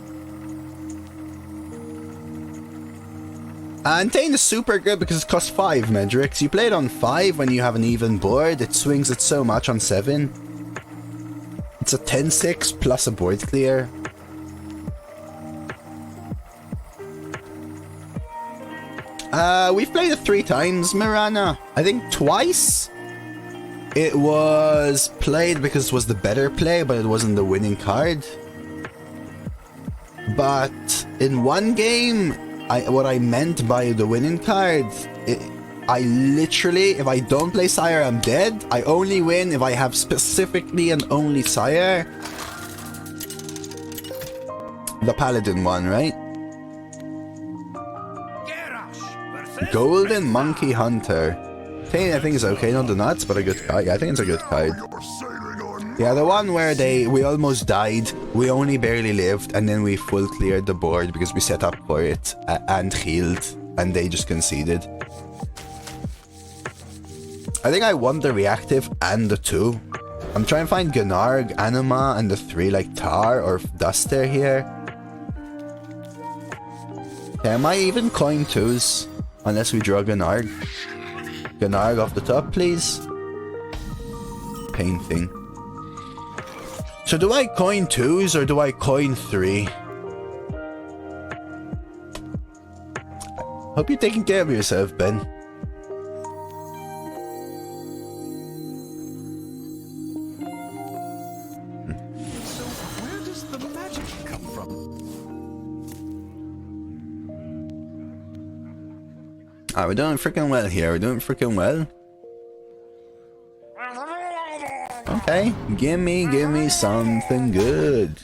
And Tane is super good because it costs 5 Medrix. You play it on 5 when you have an even board, it swings it so much on 7. It's a 10-6 plus a board clear. We've played it 3 times, Mirana. I think twice it was played because it was the better play, but it wasn't the winning card. But in one game, what I meant by the winning card, I literally, if I don't play Sire, I'm dead. I only win if I have specifically and only Sire. The Paladin one, right? Golden Monkey Hunter. I think it's okay, not the nuts, but a good card. Yeah, I think it's a good card. Yeah, the one where we almost died, we only barely lived, and then we full cleared the board because we set up for it and healed, and they just conceded. I think I won the reactive and the 2. I'm trying to find Gan'arg, Anima, and the 3 like Tar or Duster here. Okay, I might even coin 2s, unless we draw Gan'arg. Gan'arg off the top, please. Painting. So do I coin 2s or do I coin 3? Hope you're taking care of yourself, Ben. So where does the magic come from? Alright, we're doing freaking well here. We're doing freaking well. Okay, give me something good.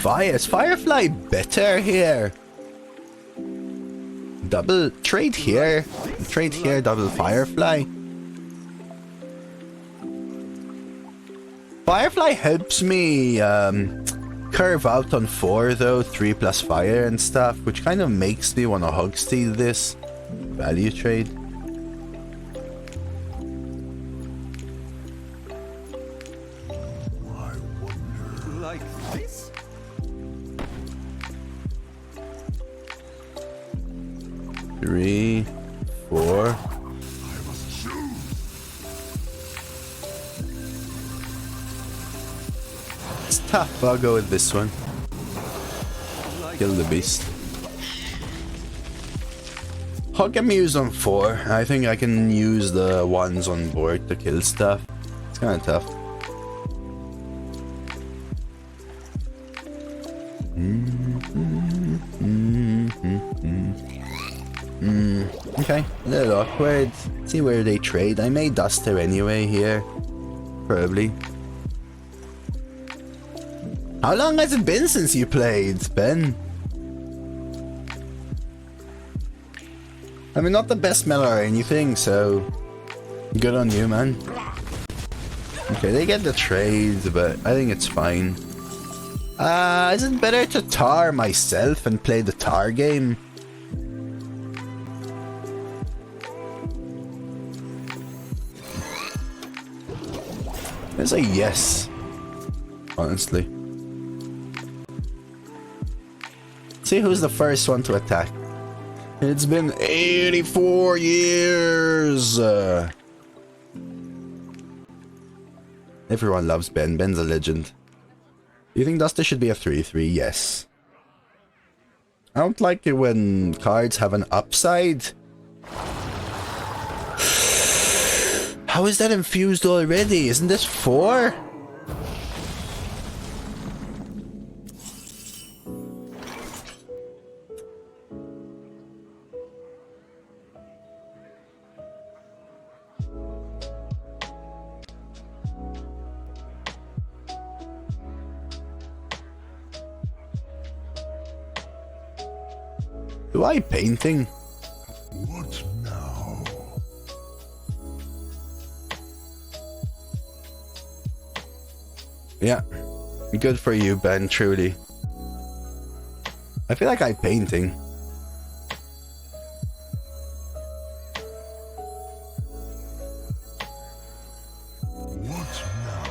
Is Firefly better here? Double trade here, double Firefly. Firefly helps me curve out on 4 though, 3 plus fire and stuff, which kind of makes me want to hog steal this value trade. Like this? Three, 4. It's tough, but I'll go with this one. Kill the beast. Hogamuse on 4. I think I can use the ones on board to kill stuff. It's kind of tough. Okay, a little awkward. See where they trade. I may Duster anyway here. Probably. How long has it been since you played, Ben? I mean, not the best mellow or anything, so good on you, man. Okay, they get the trade, but I think it's fine. Is it better to tar myself and play the tar game? It's a yes, honestly. See who's the first one to attack. It's been 84 years. Everyone loves Ben. Ben's a legend. You think Duster should be a 3/3? Yes. I don't like it when cards have an upside. How is that infused already? Isn't this 4? Do I painting? What now? Yeah. Good for you, Ben, truly. I feel like I painting. What now?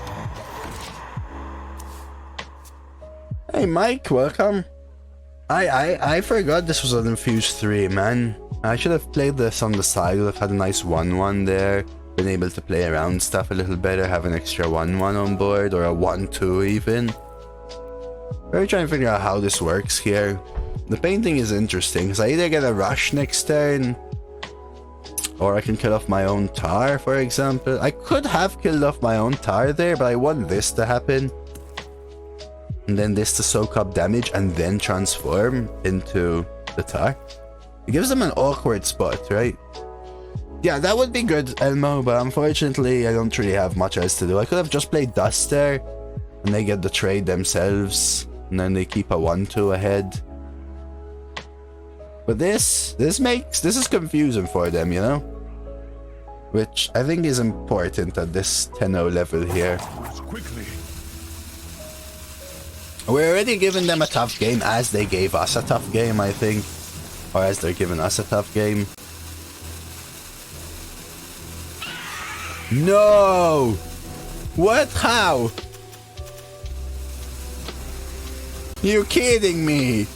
Hey Mike, welcome. I forgot this was an infused 3, man. I should have played this on the side. Would have had a nice 1/1 there. been able to play around stuff a little better, have an extra 1/1 on board, or a 1/2 even. We're trying to figure out how this works here. The painting is interesting, because I either get a rush next turn, or I can kill off my own tar, for example. I could have killed off my own tar there, but I want this to happen. And then this to soak up damage, and then transform into the tar. It gives them an awkward spot, right? Yeah, that would be good, Elmo, but unfortunately I don't really have much else to do. I could have just played Duster, and they get the trade themselves, and then they keep a 1/2 ahead. But this is confusing for them, you know? Which I think is important at this 10-0 level here. We're already giving them a tough game as they gave us a tough game, I think. Or as they're giving us a tough game. No! What? How? You're kidding me!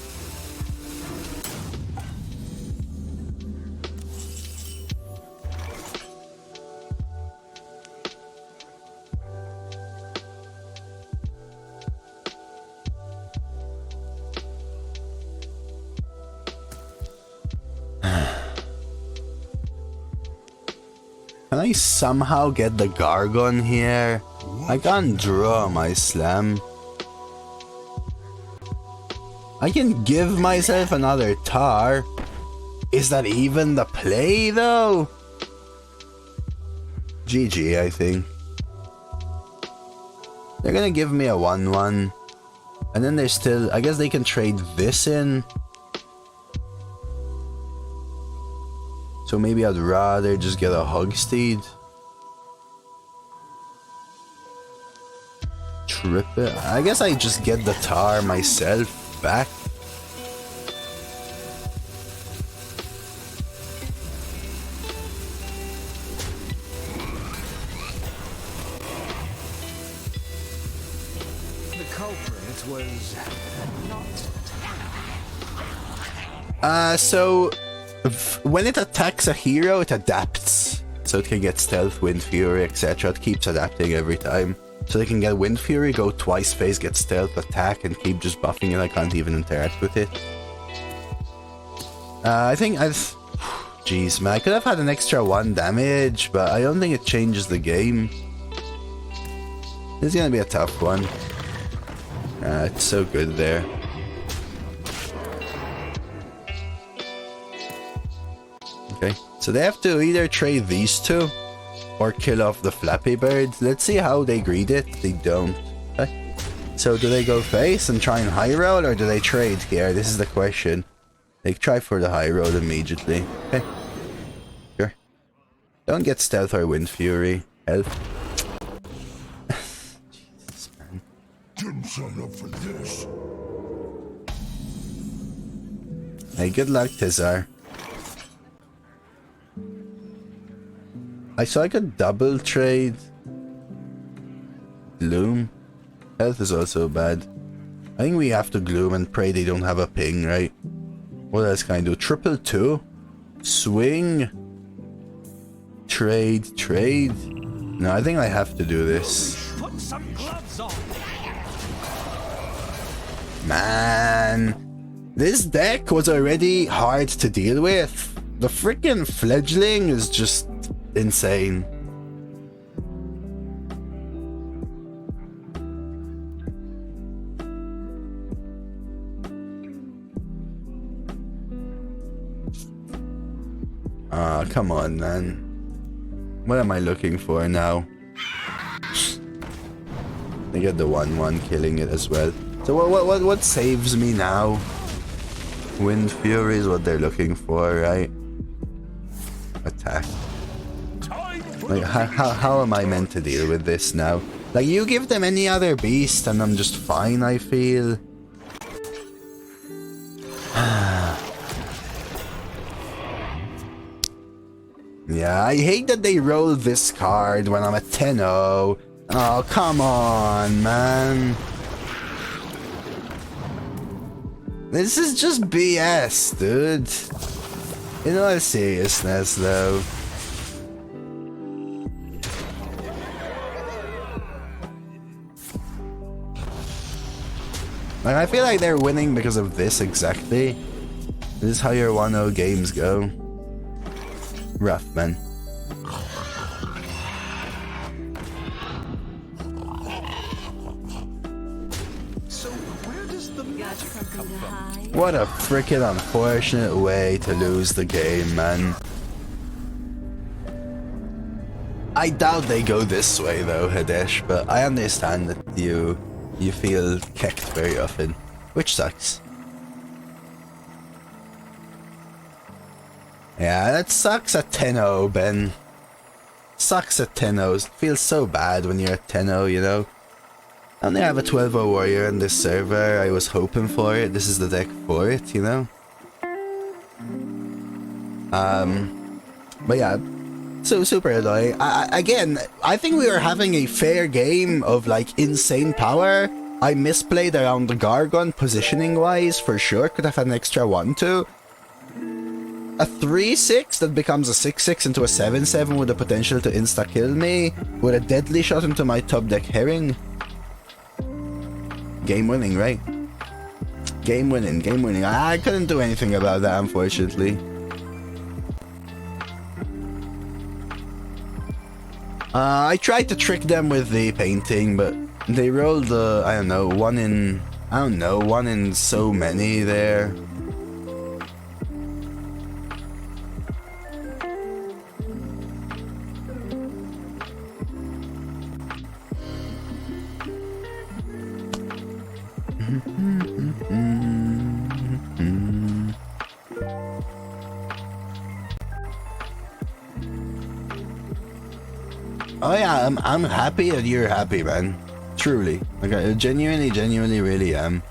Can I somehow get the Gargon here? I can't draw my slam. I can give myself another tar. Is that even the play though? GG, I think. They're gonna give me a 1/1. And then there's still, I guess they can trade this in. So maybe I'd rather just get a Hogsteed. Trip it. I guess I just get the tar myself back. The culprit was not. So when it attacks a hero, it adapts. So it can get Stealth, Wind Fury, etc. It keeps adapting every time. So they can get Wind Fury, go twice phase, get Stealth, attack, and keep just buffing it. I can't even interact with it. I think I've... Jeez, man. I could have had an extra 1 damage, but I don't think it changes the game. This is gonna be a tough one. It's so good there. Okay, so they have to either trade these two or kill off the Flappy Bird. Let's see how they greed it. They don't. Okay. So do they go face and try and high roll, or do they trade here? This is the question. They try for the high roll immediately. Okay. Sure. Don't get Stealth or Wind Fury. Health. Jesus, man. Didn't sign up for this. Hey, good luck, Tizar. I saw I could double trade Gloom. Health is also bad. I think we have to Gloom and pray they don't have a ping, right? What else can I do? Triple 2? Swing? Trade? No, I think I have to do this. Put some gloves on. Man, this deck was already hard to deal with. The freaking Fledgling is just insane. Ah, come on, man. What am I looking for now? I get the 1/1 killing it as well. So what saves me now? Wind Fury is what they're looking for, right? Attack. Like, how am I meant to deal with this now? Like, you give them any other beast and I'm just fine, I feel. Yeah, I hate that they roll this card when I'm at 10-0. Oh, come on, man. This is just BS, dude. In all seriousness, though. Like, I feel like they're winning because of this exactly. This is how your 1-0 games go. Rough, man. So where does the magic come from? What a freaking unfortunate way to lose the game, man. I doubt they go this way though, Hadesh, but I understand that you feel kicked very often, which sucks. Yeah, that sucks at 10-0, Ben. Sucks at 10-0. Feels so bad when you're at 10-0, you know? I only have a 12-0 warrior on this server. I was hoping for it. This is the deck for it, you know? But yeah, so super annoying. Again, I think we were having a fair game of like insane power. I misplayed around the Gargon positioning-wise, for sure. Could have had an extra 1-2. A 3-6 that becomes a 6-6 into a 7-7 with the potential to insta-kill me with a deadly shot into my top deck Herring. Game winning, right? Game winning, game winning. I couldn't do anything about that, unfortunately. I tried to trick them with the painting, but they rolled, I don't know, one in so many there. Oh yeah, I'm happy that you're happy, man. Truly. Like, I genuinely really am.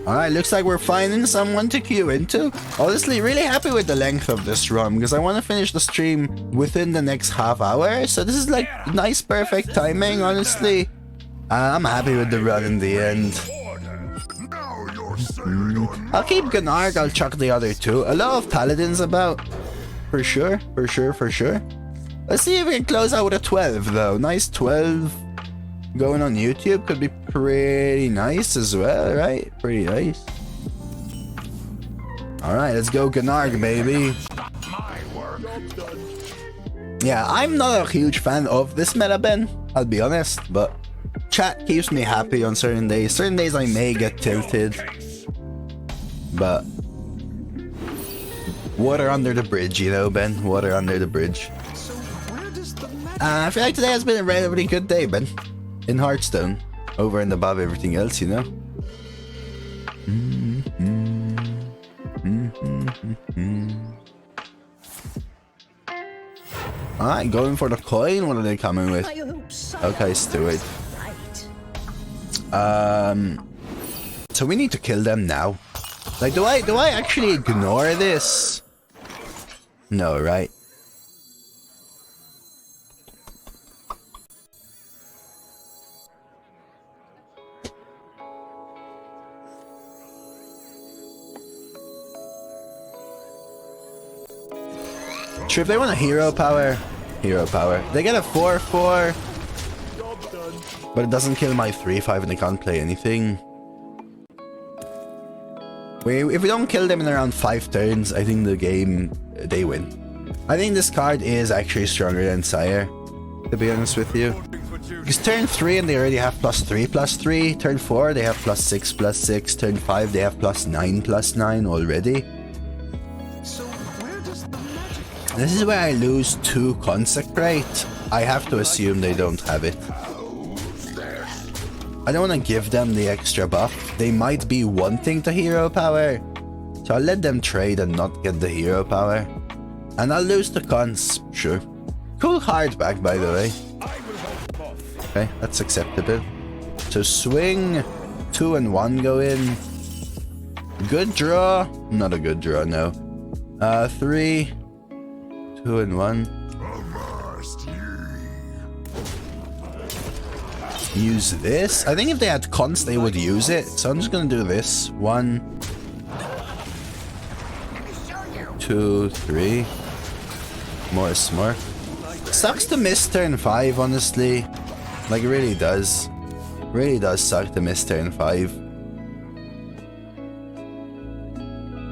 Alright, looks like we're finding someone to queue into. Honestly, really happy with the length of this run because I want to finish the stream within the next half hour. So this is like nice, perfect timing, honestly. I'm happy with the run in the end. I'll keep Gan'arg, I'll chuck the other two. A lot of paladins about. For sure. Let's see if we can close out with a 12 though. Nice 12 going on YouTube could be pretty nice as well, right? Pretty nice. Alright, let's go Gan'arg, baby. Yeah, I'm not a huge fan of this meta, Ben. I'll be honest, but chat keeps me happy on certain days. Certain days I may get tilted. But water under the bridge, you know, Ben. Water under the bridge. I feel like today has been a relatively good day, Ben. In Hearthstone. Over and above everything else, you know. Alright, going for the coin. What are they coming with? Okay, Steward. So we need to kill them now. Like, do I actually ignore this? No, right? Sure, if they want a hero power. They get a 4-4. But it doesn't kill my 3-5 and they can't play anything. If we don't kill them in around 5 turns, I think the game, they win. I think this card is actually stronger than Sire, to be honest with you. Because turn 3 and they already have +3/+3. Turn 4 they have +6/6. Turn 5 they have +9/9 already. This is where I lose 2 Consecrate. I have to assume they don't have it. I don't want to give them the extra buff. They might be wanting the hero power. So I'll let them trade and not get the hero power. And I'll lose the cons, sure. Cool card back, by the way. Okay, that's acceptable. So swing, 2 and 1 go in. Good draw. Not a good draw, no. 3, 2 and 1. Use this. I think if they had cons, they would use it. So I'm just gonna do this. 1, 2, 3. More is more. Sucks to miss turn 5, honestly. Like, it really does. Really does suck to miss turn 5.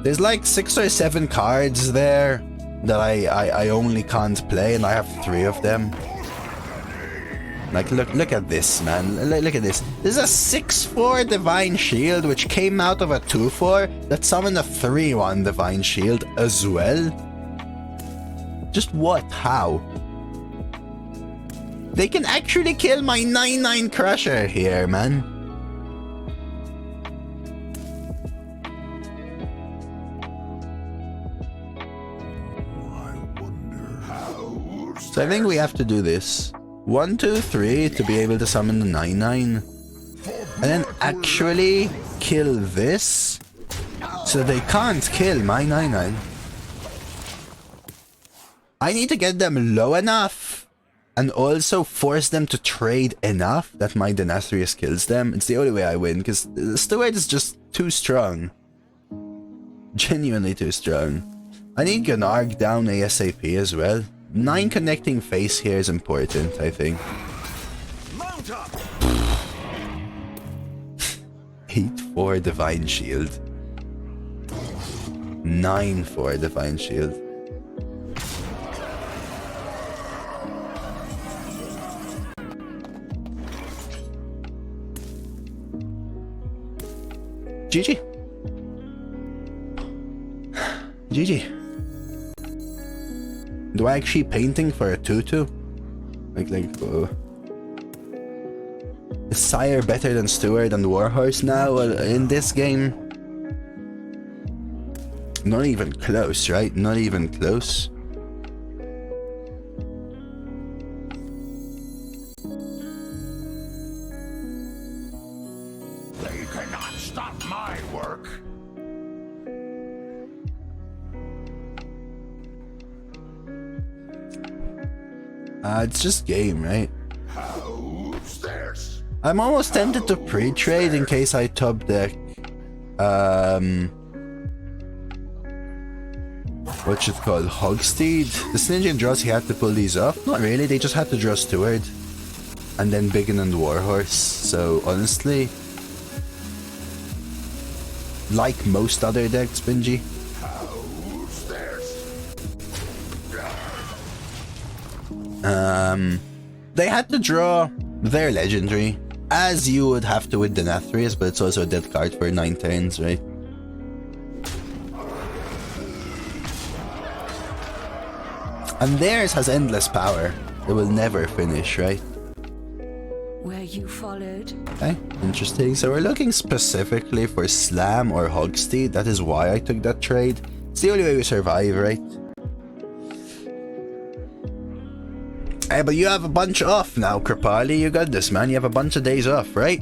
There's like 6 or 7 cards there that I only can't play, and I have 3 of them. Like, look at this, man. Look at this. This is a 6/4 Divine Shield, which came out of a 2/4 that summoned a 3/1 Divine Shield as well. Just what? How? They can actually kill my 9/9 Crusher here, man. So I think we have to do this. 1, 2, 3 to be able to summon the 9/9. And then actually kill this. So they can't kill my 9/9. I need to get them low enough. And also force them to trade enough that my Denathrius kills them. It's the only way I win, because the Steward is just too strong. Genuinely too strong. I need Gan'arg down ASAP as well. 9 connecting face here is important, I think. 8/4 Divine Shield. 9/4 Divine Shield. GG. GG. Do I actually painting for a 2/2? Is Sire better than Steward and Warhorse now in this game? Not even close, right? Not even close. They cannot stop my work. It's just game, right? How's this? I'm almost tempted to pre-trade in case I top deck. What's it called? Hogsteed? The Stygian draws, he had to pull these off? Not really, they just had to draw Steward. And then Biggin and Warhorse. So honestly, like most other decks, Benji. How's this? They had to draw their legendary, as you would have to with Denathrius, but it's also a dead card for 9 turns, right? And theirs has endless power. It will never finish, right? Where you followed. Okay, interesting. So we're looking specifically for Slam or Hogsteed. That is why I took that trade. It's the only way we survive, right? Hey, but you have a bunch off now, Kripali. You got this, man. You have a bunch of days off, right?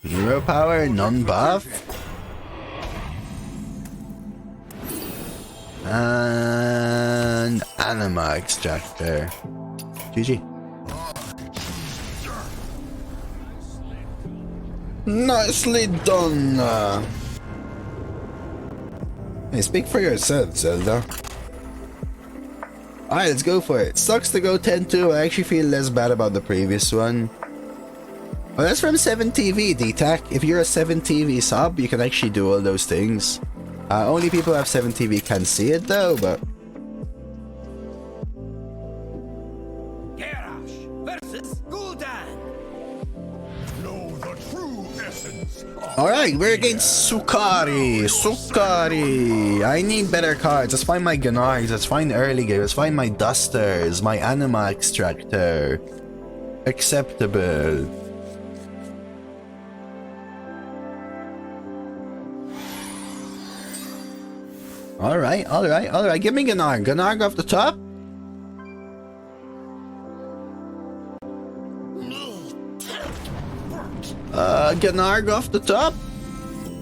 Hero power, non-buff. And Anima Extractor. GG. Nicely done. Hey, speak for yourself, Zelda. Alright, let's go for it. Sucks to go 10-2. I actually feel less bad about the previous one. Oh, that's from 7TV, DTAC. If you're a 7TV sub, you can actually do all those things. Only people who have 7TV can see it though, but... Alright, we're against Sukari. Sukari. I need better cards. Let's find my Gan'args. Let's find early game. Let's find my Dusters. My Anima Extractor. Acceptable. Alright, alright, alright. Give me Gan'arg. Gan'arg off the top. Gan'arg off the top.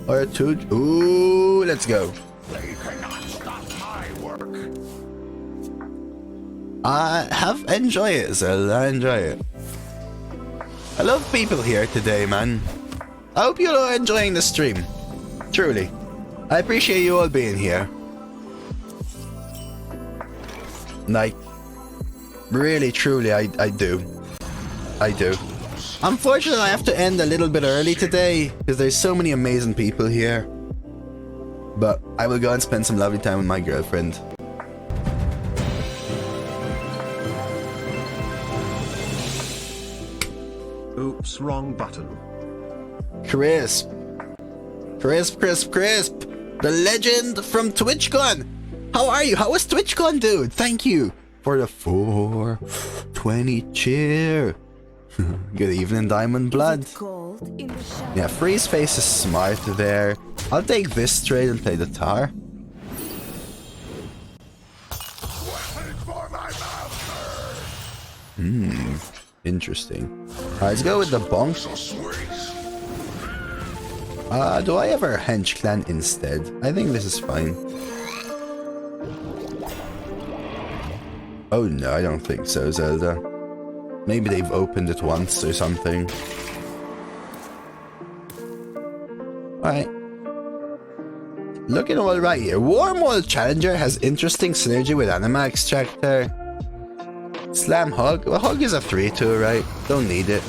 Or a 2. Ooh, let's go. They cannot stop my work. Enjoy it, Zelda. Enjoy it. I love people here today, man. I hope you all are enjoying the stream. Truly. I appreciate you all being here. Like, really, truly, I do. I do. Unfortunately, I have to end a little bit early today because there's so many amazing people here. But I will go and spend some lovely time with my girlfriend. Oops, wrong button. Crisp. Crisp. The legend from TwitchCon. How are you? How was TwitchCon, dude? Thank you for the 420 cheer. Good evening, Diamond Blood. Yeah, Freeze Face is smart there. I'll take this trade and play the Tar. Interesting. Alright, let's go with the Bonk. Do I ever Hench Clan instead? I think this is fine. Oh no, I don't think so, Zelda. Maybe they've opened it once or something. Alright. Looking alright here. Wormhole Challenger has interesting synergy with Anima Extractor. Slam Hug. Well, Hug is a 3-2, right? Don't need it.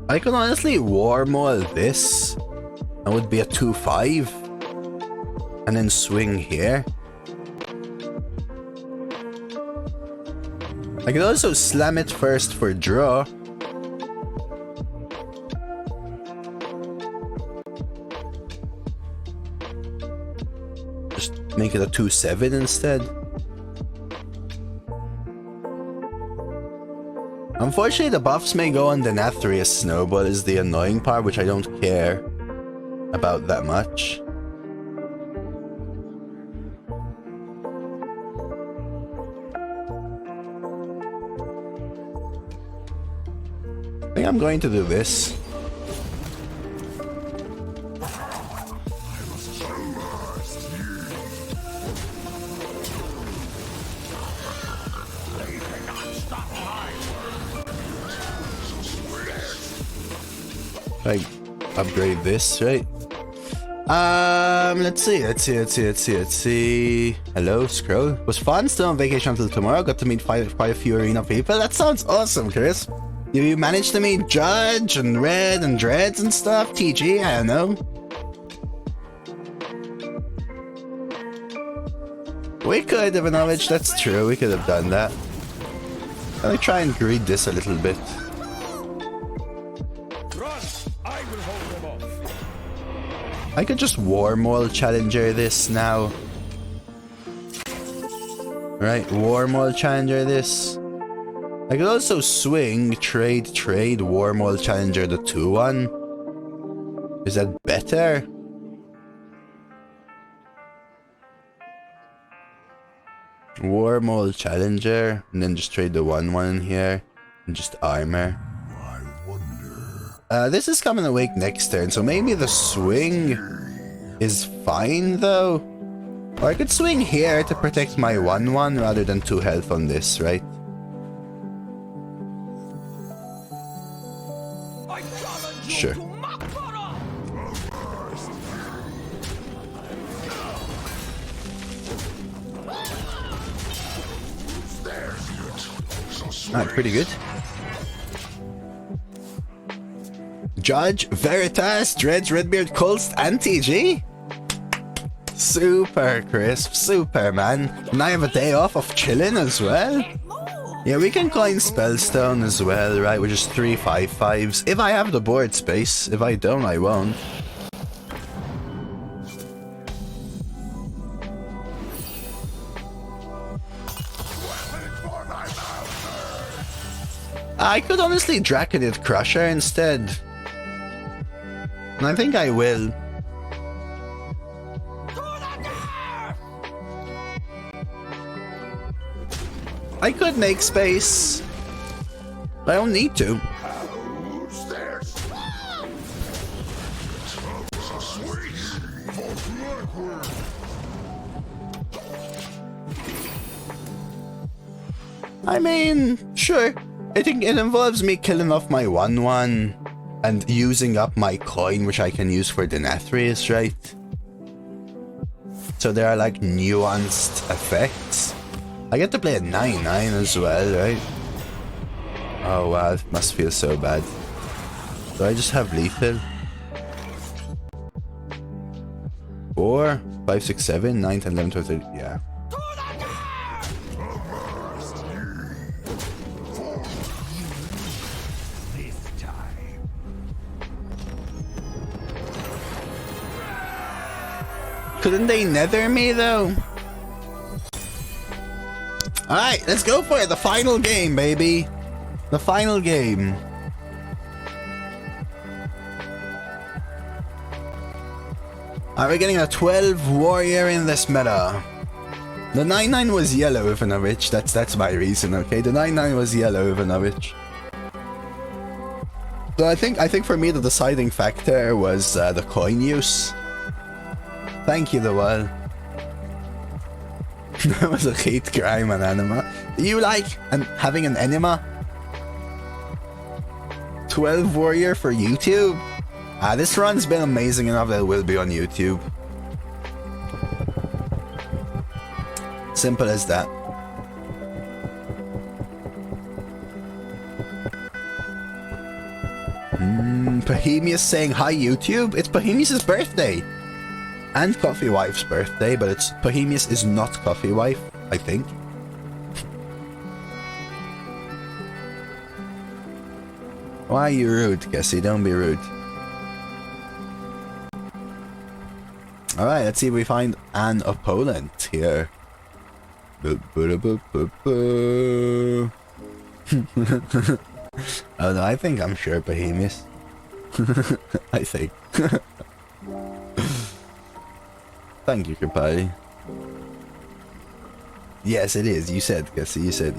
I could honestly Warmaul this. That would be a 2-5. And then swing here. I could also slam it first for draw. Just make it a 2-7 instead. Unfortunately, the buffs may go on Denathrius Snowball is the annoying part, which I don't care about that much. I think I'm going to do this. I upgrade this, right? Let's see. Hello, Scroll. Was fun, still on vacation until tomorrow. Got to meet quite a few arena people. That sounds awesome, Chris. You managed to meet Judge and Red and Dreads and stuff? TG, I don't know. We could have acknowledged, that's true. We could have done that. Let me try and greed this a little bit. I could just Warmaul Challenger this now. Right, Warmaul Challenger this. I could also swing, trade, Warmaul Challenger the 2-1. Is that better? Warmaul Challenger, and then just trade the 1-1 here, and just armor. This is coming awake next turn, so maybe the swing is fine though. Or I could swing here to protect my 1-1 rather than 2 health on this, right? Sure. Alright, pretty good. Judge, Veritas, Dredge, Redbeard, Colst, and TG? Super crisp, super man. And I have a day off of chilling as well. Yeah, we can coin Spellstone as well, right? Which is 3 5/5s. If I have the board space. If I don't, I won't. I could honestly Draconid Crusher instead. And I think I will. I could make space. I don't need to. I mean, sure. I think it involves me killing off my 1/1 and using up my coin, which I can use for Denathrius, right? So there are like nuanced effects. I get to play a 9/9 as well, right? Oh wow, it must feel so bad. Do I just have lethal? 4, 5, 6, 7, 9, 10, 11, 12, 13, yeah. Couldn't they nether me though? Alright, let's go for it. The final game, baby. The final game. Alright, we're getting a 12 warrior in this meta. The 9/9 was yellow, Ivanovich. That's my reason, okay? The 9/9 was yellow, Ivanovich. So I think for me the deciding factor was the coin use. Thank you, the wall. That was a hate crime on Anima. You like having an Anima? 12 warrior for YouTube? This run's been amazing enough that it will be on YouTube. Simple as that. Bohemius saying hi YouTube? It's Bohemius' birthday! And Coffee Wife's birthday, but it's Bohemius is not Coffee Wife, I think. Why are you rude, Cassie? Don't be rude. Alright, let's see if we find an opponent here. Oh no, I think I'm sure Bohemius. I think. Thank you, Kapali. Yes, it is. You said, Cassie. You said.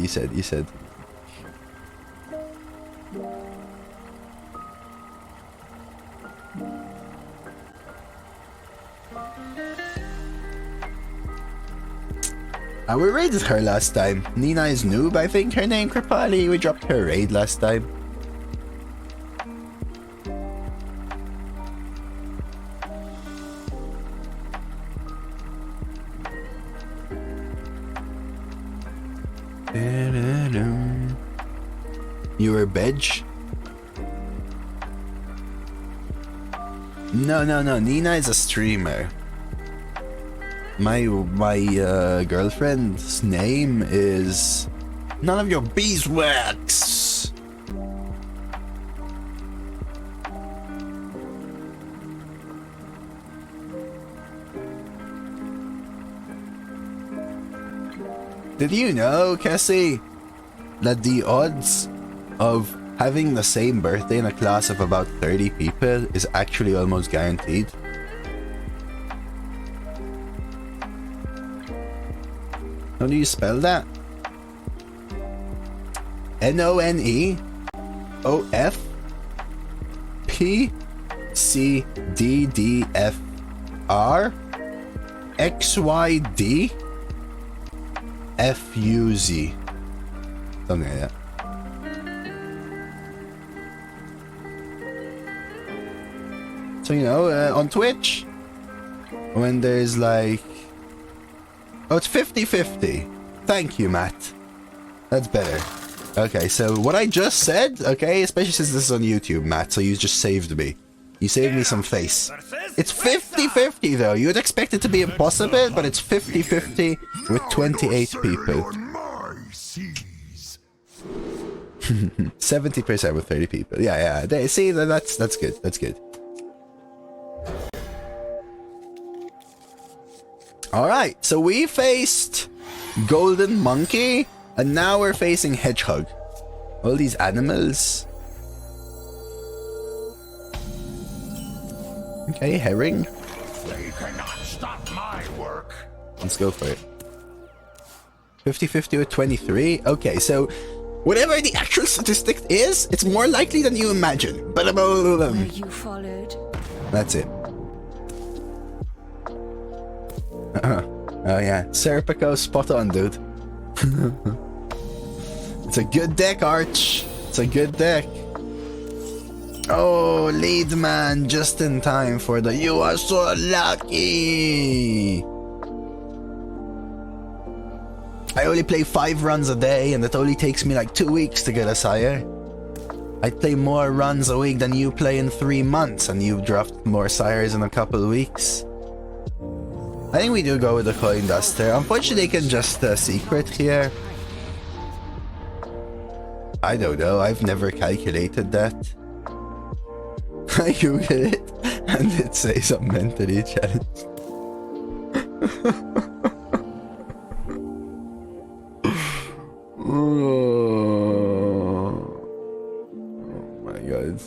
We raided her last time. Nina is noob, I think her name, Kripali. We dropped her raid last time. You were Bedge? No. Nina is a streamer. My girlfriend's name is none of your beeswax. Did you know, Cassie, that the odds of having the same birthday in a class of about 30 people is actually almost guaranteed? How do you spell that? NONEFPCDDFRXYDFUZ. Something like that. So, you know, on Twitch, when there's like... Oh, it's 50-50. Thank you, Matt. That's better. Okay, so what I just said, okay, especially since this is on YouTube, Matt, so you just saved me. You saved me some face. It's 50-50 though. You would expect it to be impossible, but it's 50-50 with 28 people. 70% with 30 people. Yeah. See, that's good. That's good. Alright, so we faced Golden Monkey, and now we're facing Hedgehog. All these animals. Okay, Herring. They cannot stop my work. Let's go for it. 50-50 with 23. Okay, so whatever the actual statistic is, it's more likely than you imagine. Were you followed? That's it. Oh yeah, Serpico, spot on, dude. It's a good deck, Arch. It's a good deck. Oh, lead man, just in time for the you are so lucky. I only play 5 runs a day and it only takes me like 2 weeks to get a Sire. I play more runs a week than you play in 3 months and you draft more Sires in a couple of weeks. I think we do go with the coin duster. Unfortunately, they can just secret here. I don't know, I've never calculated that. I googled it and it says I'm mentally challenged. Oh my god.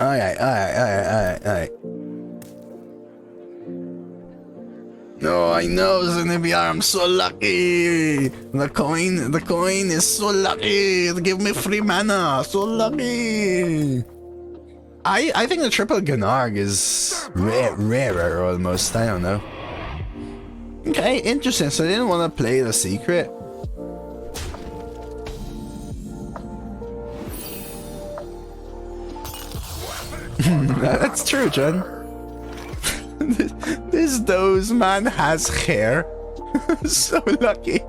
Alright. No, I know, Zenibia, I'm so lucky. The coin is so lucky. Give me free mana, so lucky. I think the triple Gan'arg is rarer almost. I don't know. Okay, interesting. So they didn't want to play the secret. That's true, John. This Doze man has hair. So lucky.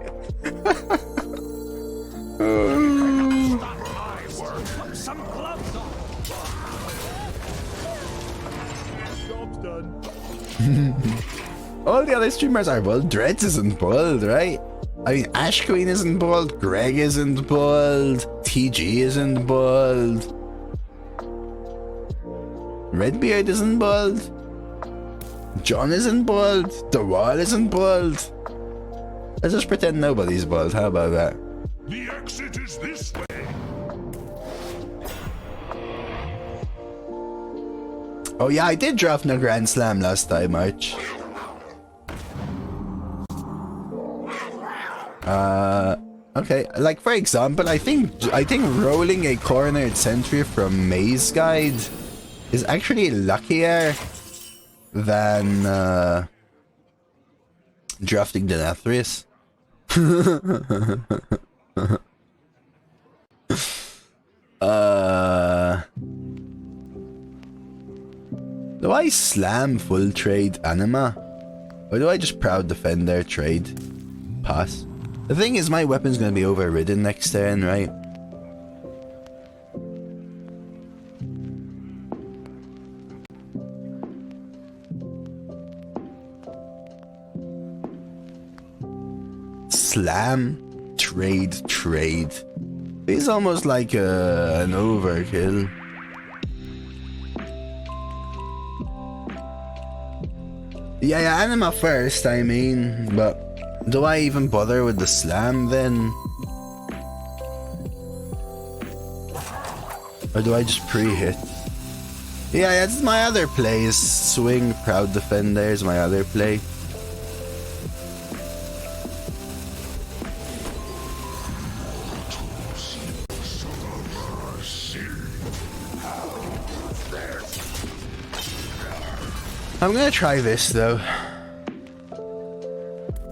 Job's done. All the other streamers are bold. Dreads isn't bold, right? I mean, Ash Queen isn't bold. Greg isn't bold. TG isn't bold. Redbeard isn't bold. John isn't bold. The Wall isn't bold. Let's just pretend nobody's bold. How about that? The exit is this way. Oh yeah, I did draft no Grand Slam last time, Arch. Okay. Like for example, I think rolling a Coronered Sentry from Maze Guide is actually luckier than drafting Denathrius. Do I slam full trade Anima? Or do I just Proud Defender trade? Pass. The thing is, my weapon's gonna be overridden next turn, right? Slam, trade. It's almost like an overkill. Yeah, Anima first, I mean, but do I even bother with the slam then? Or do I just pre-hit? Yeah, that's my other play, is swing Proud Defender is my other play. I'm gonna try this though.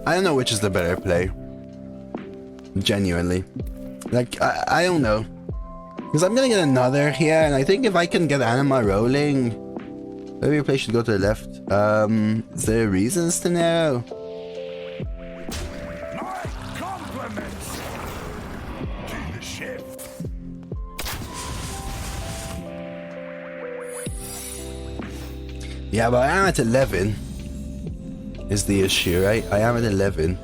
I don't know which is the better play. Genuinely. Like, I don't know. Because I'm gonna get another here, and I think if I can get Anima rolling, maybe your play should go to the left. Is there reasons to know? My compliments to the ship. Yeah, but I am at 11. Is the issue, right? I am at 11.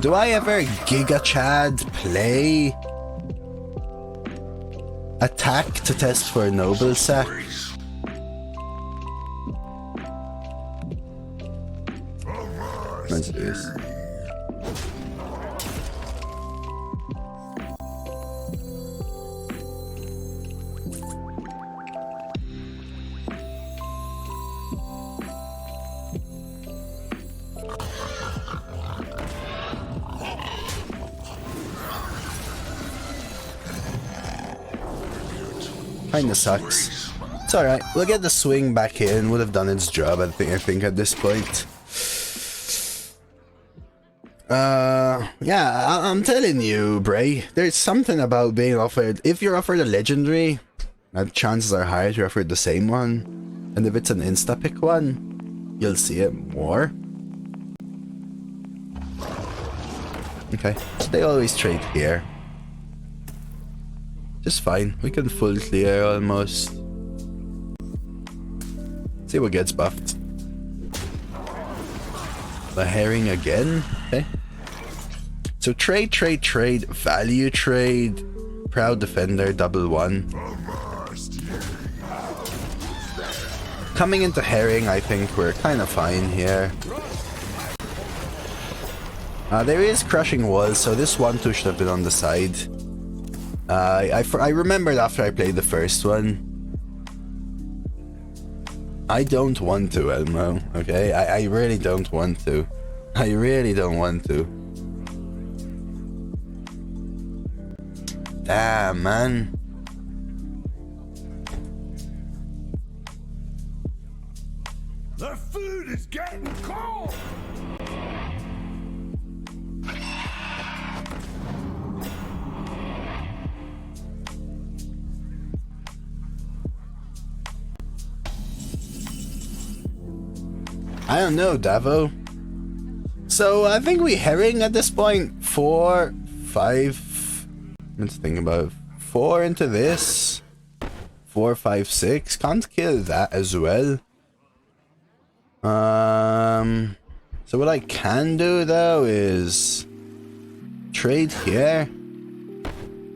Do I ever Giga Chad play attack to test for Noble Sack? Let's do this. Kinda sucks. It's alright, we'll get the swing back in, would have done its job I think at this point. Yeah, I'm telling you, Bray, there's something about being offered. If you're offered a legendary, chances are higher you're offered the same one. And if it's an insta-pick one, you'll see it more. Okay, so they always trade here. Just fine, we can full clear almost. See what gets buffed. The herring again, okay. So trade, value trade, proud defender, double one. Coming into herring, I think we're kind of fine here. There is crushing walls, so this 1-2 should have been on the side. I remembered after I played the first one. I don't want to, Elmo, okay? I really don't want to. I really don't want to. Damn, man. The food is getting cold! I don't know, Davo. So I think we herring at this point. 4, 5. Let's think about it. 4 into this. 4, 5, 6. Can't kill that as well. So what I can do though is trade here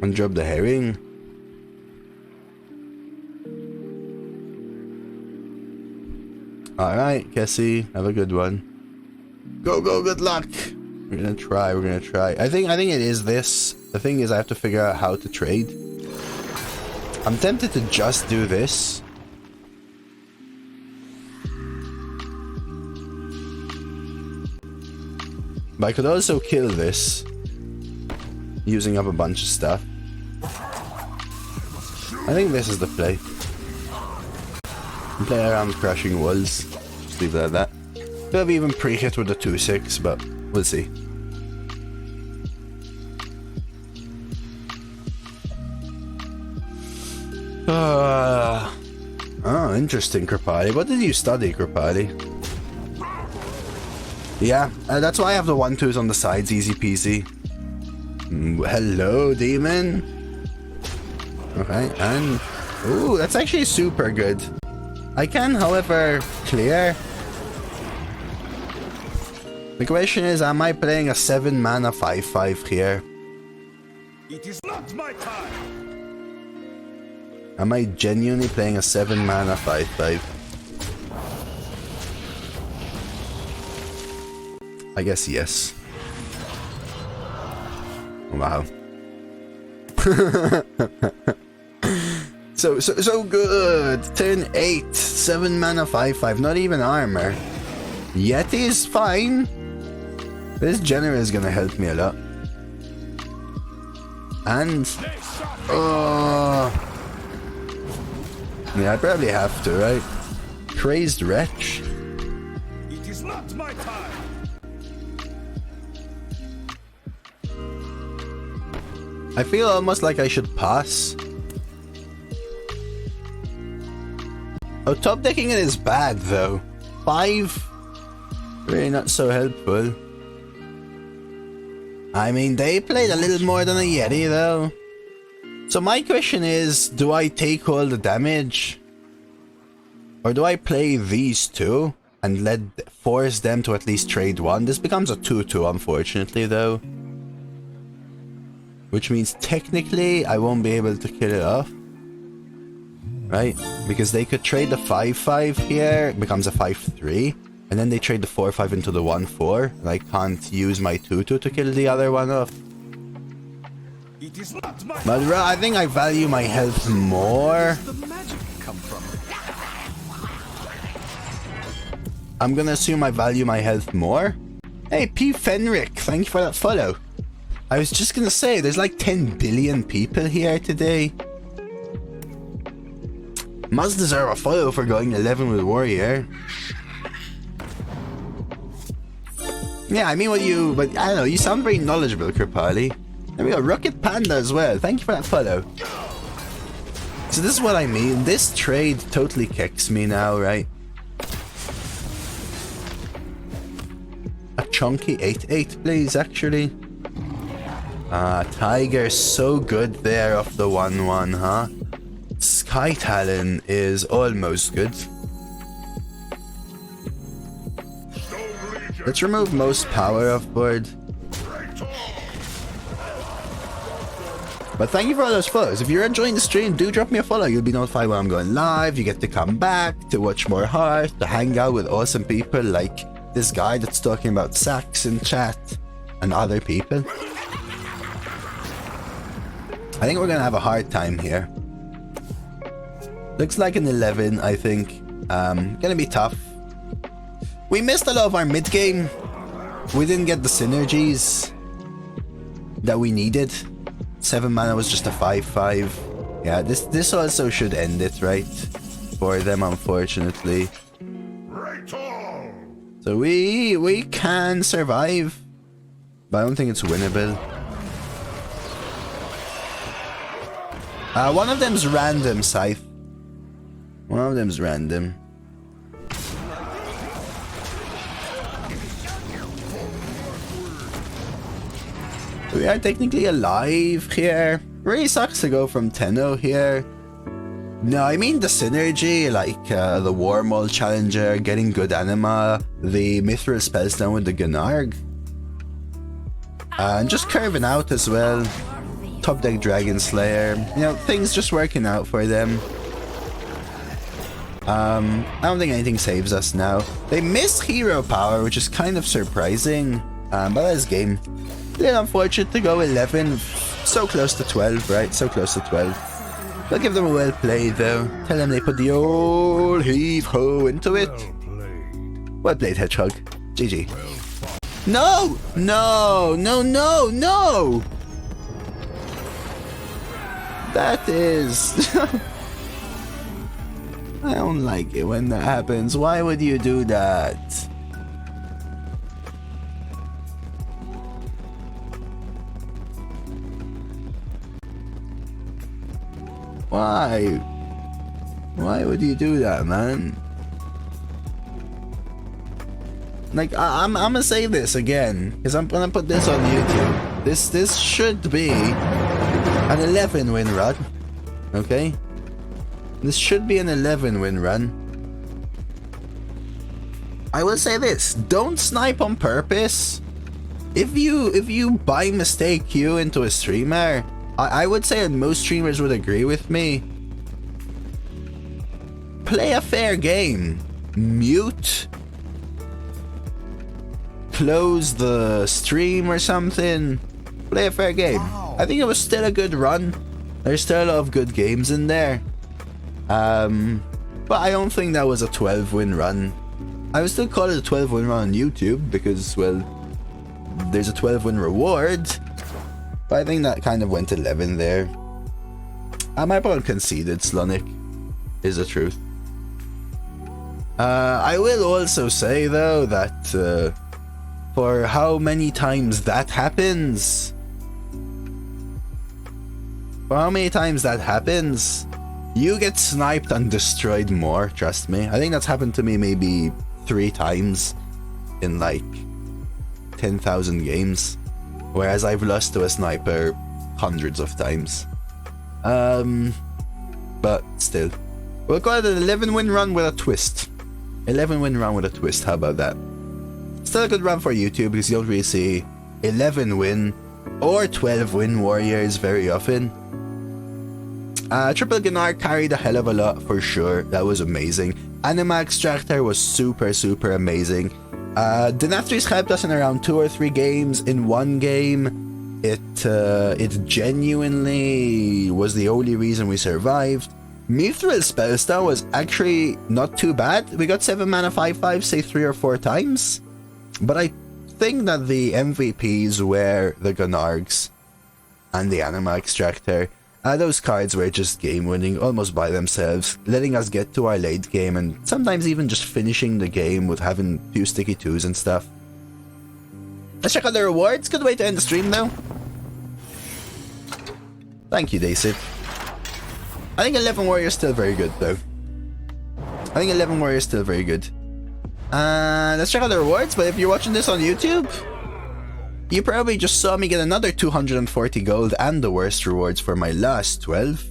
and drop the herring. Alright, Kessie, have a good one. Go, good luck! We're gonna try. I think it is this. The thing is I have to figure out how to trade. I'm tempted to just do this. But I could also kill this. Using up a bunch of stuff. I think this is the play. Play around crushing walls. Just leave it at that. Could have even pre-hit with the 2-6, but we'll see. Oh, interesting, Kripali. What did you study, Kripali? Yeah, that's why I have the 1-2s on the sides, easy peasy. Hello, demon. Okay, and... Ooh, that's actually super good. I can, however, clear. The question is, am I playing a 7 mana 5/5 here? It is not my time! Am I genuinely playing a 7 mana 5/5? I guess yes. Wow. So good. Turn 8, 7 mana 5/5. Not even armor. Yeti is fine. This general is gonna help me a lot. And yeah, I probably have to, right? Crazed Wretch. It is not my time! I feel almost like I should pass. Oh, top decking it is bad though. 5? Really not so helpful. I mean, they played a little more than a Yeti though. So my question is, do I take all the damage? Or do I play these two and force them to at least trade one? This becomes a 2-2 unfortunately though. Which means technically I won't be able to kill it off. Right? Because they could trade the 5/5 here, it becomes a 5/3. And then they trade the 4/5 into the 1/4. And I can't use my 2/2 to kill the other one off. It is not my But I think I value my health more. the magic come from. I'm gonna assume I value my health more. Hey, P. Fenric, thank you for that follow. I was just gonna say, there's like 10 billion people here today. Must deserve a follow for going 11 with Warrior. Yeah, I mean what you... But I don't know, you sound very knowledgeable, Kripali. There we go, Rocket Panda as well. Thank you for that follow. So this is what I mean. This trade totally kicks me now, right? A chunky 8-8, please, actually. Tiger, so good there off the 1-1, huh? Sky Talon is almost good. Let's remove most power off board. But thank you for all those follows. If you're enjoying the stream, do drop me a follow. You'll be notified when I'm going live. You get to come back, to watch more Hearth, to hang out with awesome people like this guy that's talking about sax in chat, and other people. I think we're gonna have a hard time here. Looks like an 11, I think. Gonna be tough. We missed a lot of our mid game. We didn't get the synergies that we needed. 7 mana was just a 5/5. Yeah, this also should end it, right? For them, unfortunately. So we can survive, but I don't think it's winnable. One of them's random, Scythe. One of them's random. We are technically alive here. Really sucks to go from 10-0 here. No, I mean the synergy, like the Warmaul Challenger, getting good anima, the Mithril Spellstone with the Gan'arg. And just curving out as well. Top deck Dragon Slayer. You know, things just working out for them. I don't think anything saves us now. They miss hero power, which is kind of surprising. But that's game. A little unfortunate to go 11. So close to 12, right? So close to 12. We'll give them a well played though. Tell them they put the old heave-ho into it. Well played, Hedgehog. GG. No! No! No, no, no! That is... I don't like it when that happens. Why would you do that? Why? Why would you do that, man? Like, I'm gonna say this again, because I'm gonna put this on YouTube. This should be an 11 win run. Okay? This should be an 11 win run. I will say this, don't snipe on purpose. If you by mistake queue into a streamer, I would say that most streamers would agree with me. Play a fair game. Mute. Close the stream or something. Play a fair game. I think it was still a good run. There's still a lot of good games in there. But I don't think that was a 12 win run. I would still call it a 12 win run on YouTube because, well, there's a 12 win reward. But I think that kind of went 11 there. My opponent conceded, Slonic, is the truth. I will also say though that for how many times that happens, you get sniped and destroyed more, trust me. I think that's happened to me maybe 3 times in like 10,000 games. Whereas I've lost to a sniper hundreds of times. But still. We'll call it an 11 win run with a twist. 11 win run with a twist, how about that? Still a good run for YouTube because you don't really see 11 win or 12 win warriors very often. Triple Gan'arg carried a hell of a lot for sure. That was amazing. Anima Extractor was super amazing. Denathrius helped us in around 2 or 3 games. In 1 game, it genuinely was the only reason we survived. Mithril Spellstone was actually not too bad. We got 7 mana 5/5, say 3 or 4 times. But I think that the MVPs were the Gan'args and the Anima Extractor. Those cards were just game winning almost by themselves, letting us get to our late game and sometimes even just finishing the game with having few sticky 2s and stuff. Let's check out the rewards. Good way to end the stream, though. Thank you, Daisy. I think 11 Warrior is still very good, though. I think 11 Warrior is still very good. Let's check out the rewards, but if you're watching this on YouTube, you probably just saw me get another 240 gold and the worst rewards for my last 12.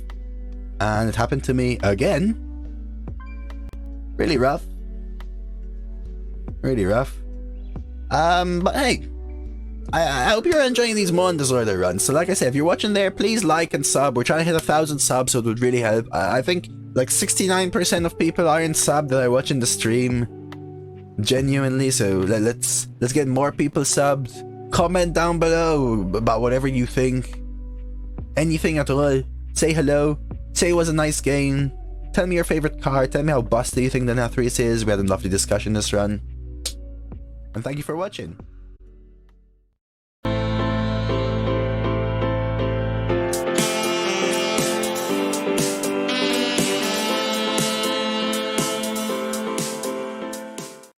And it happened to me again. Really rough. Really rough. But hey, I hope you're enjoying these Maw and Disorder runs. So like I said, if you're watching there, please like and sub. We're trying to hit 1,000 subs, so it would really help. I think like 69% of people aren't subbed that are watching the stream. Genuinely, so let's get more people subbed. Comment down below about whatever you think. Anything at all. Say hello. Say it was a nice game. Tell me your favorite card. Tell me how busted you think Denathrius is. We had a lovely discussion this run. And thank you for watching.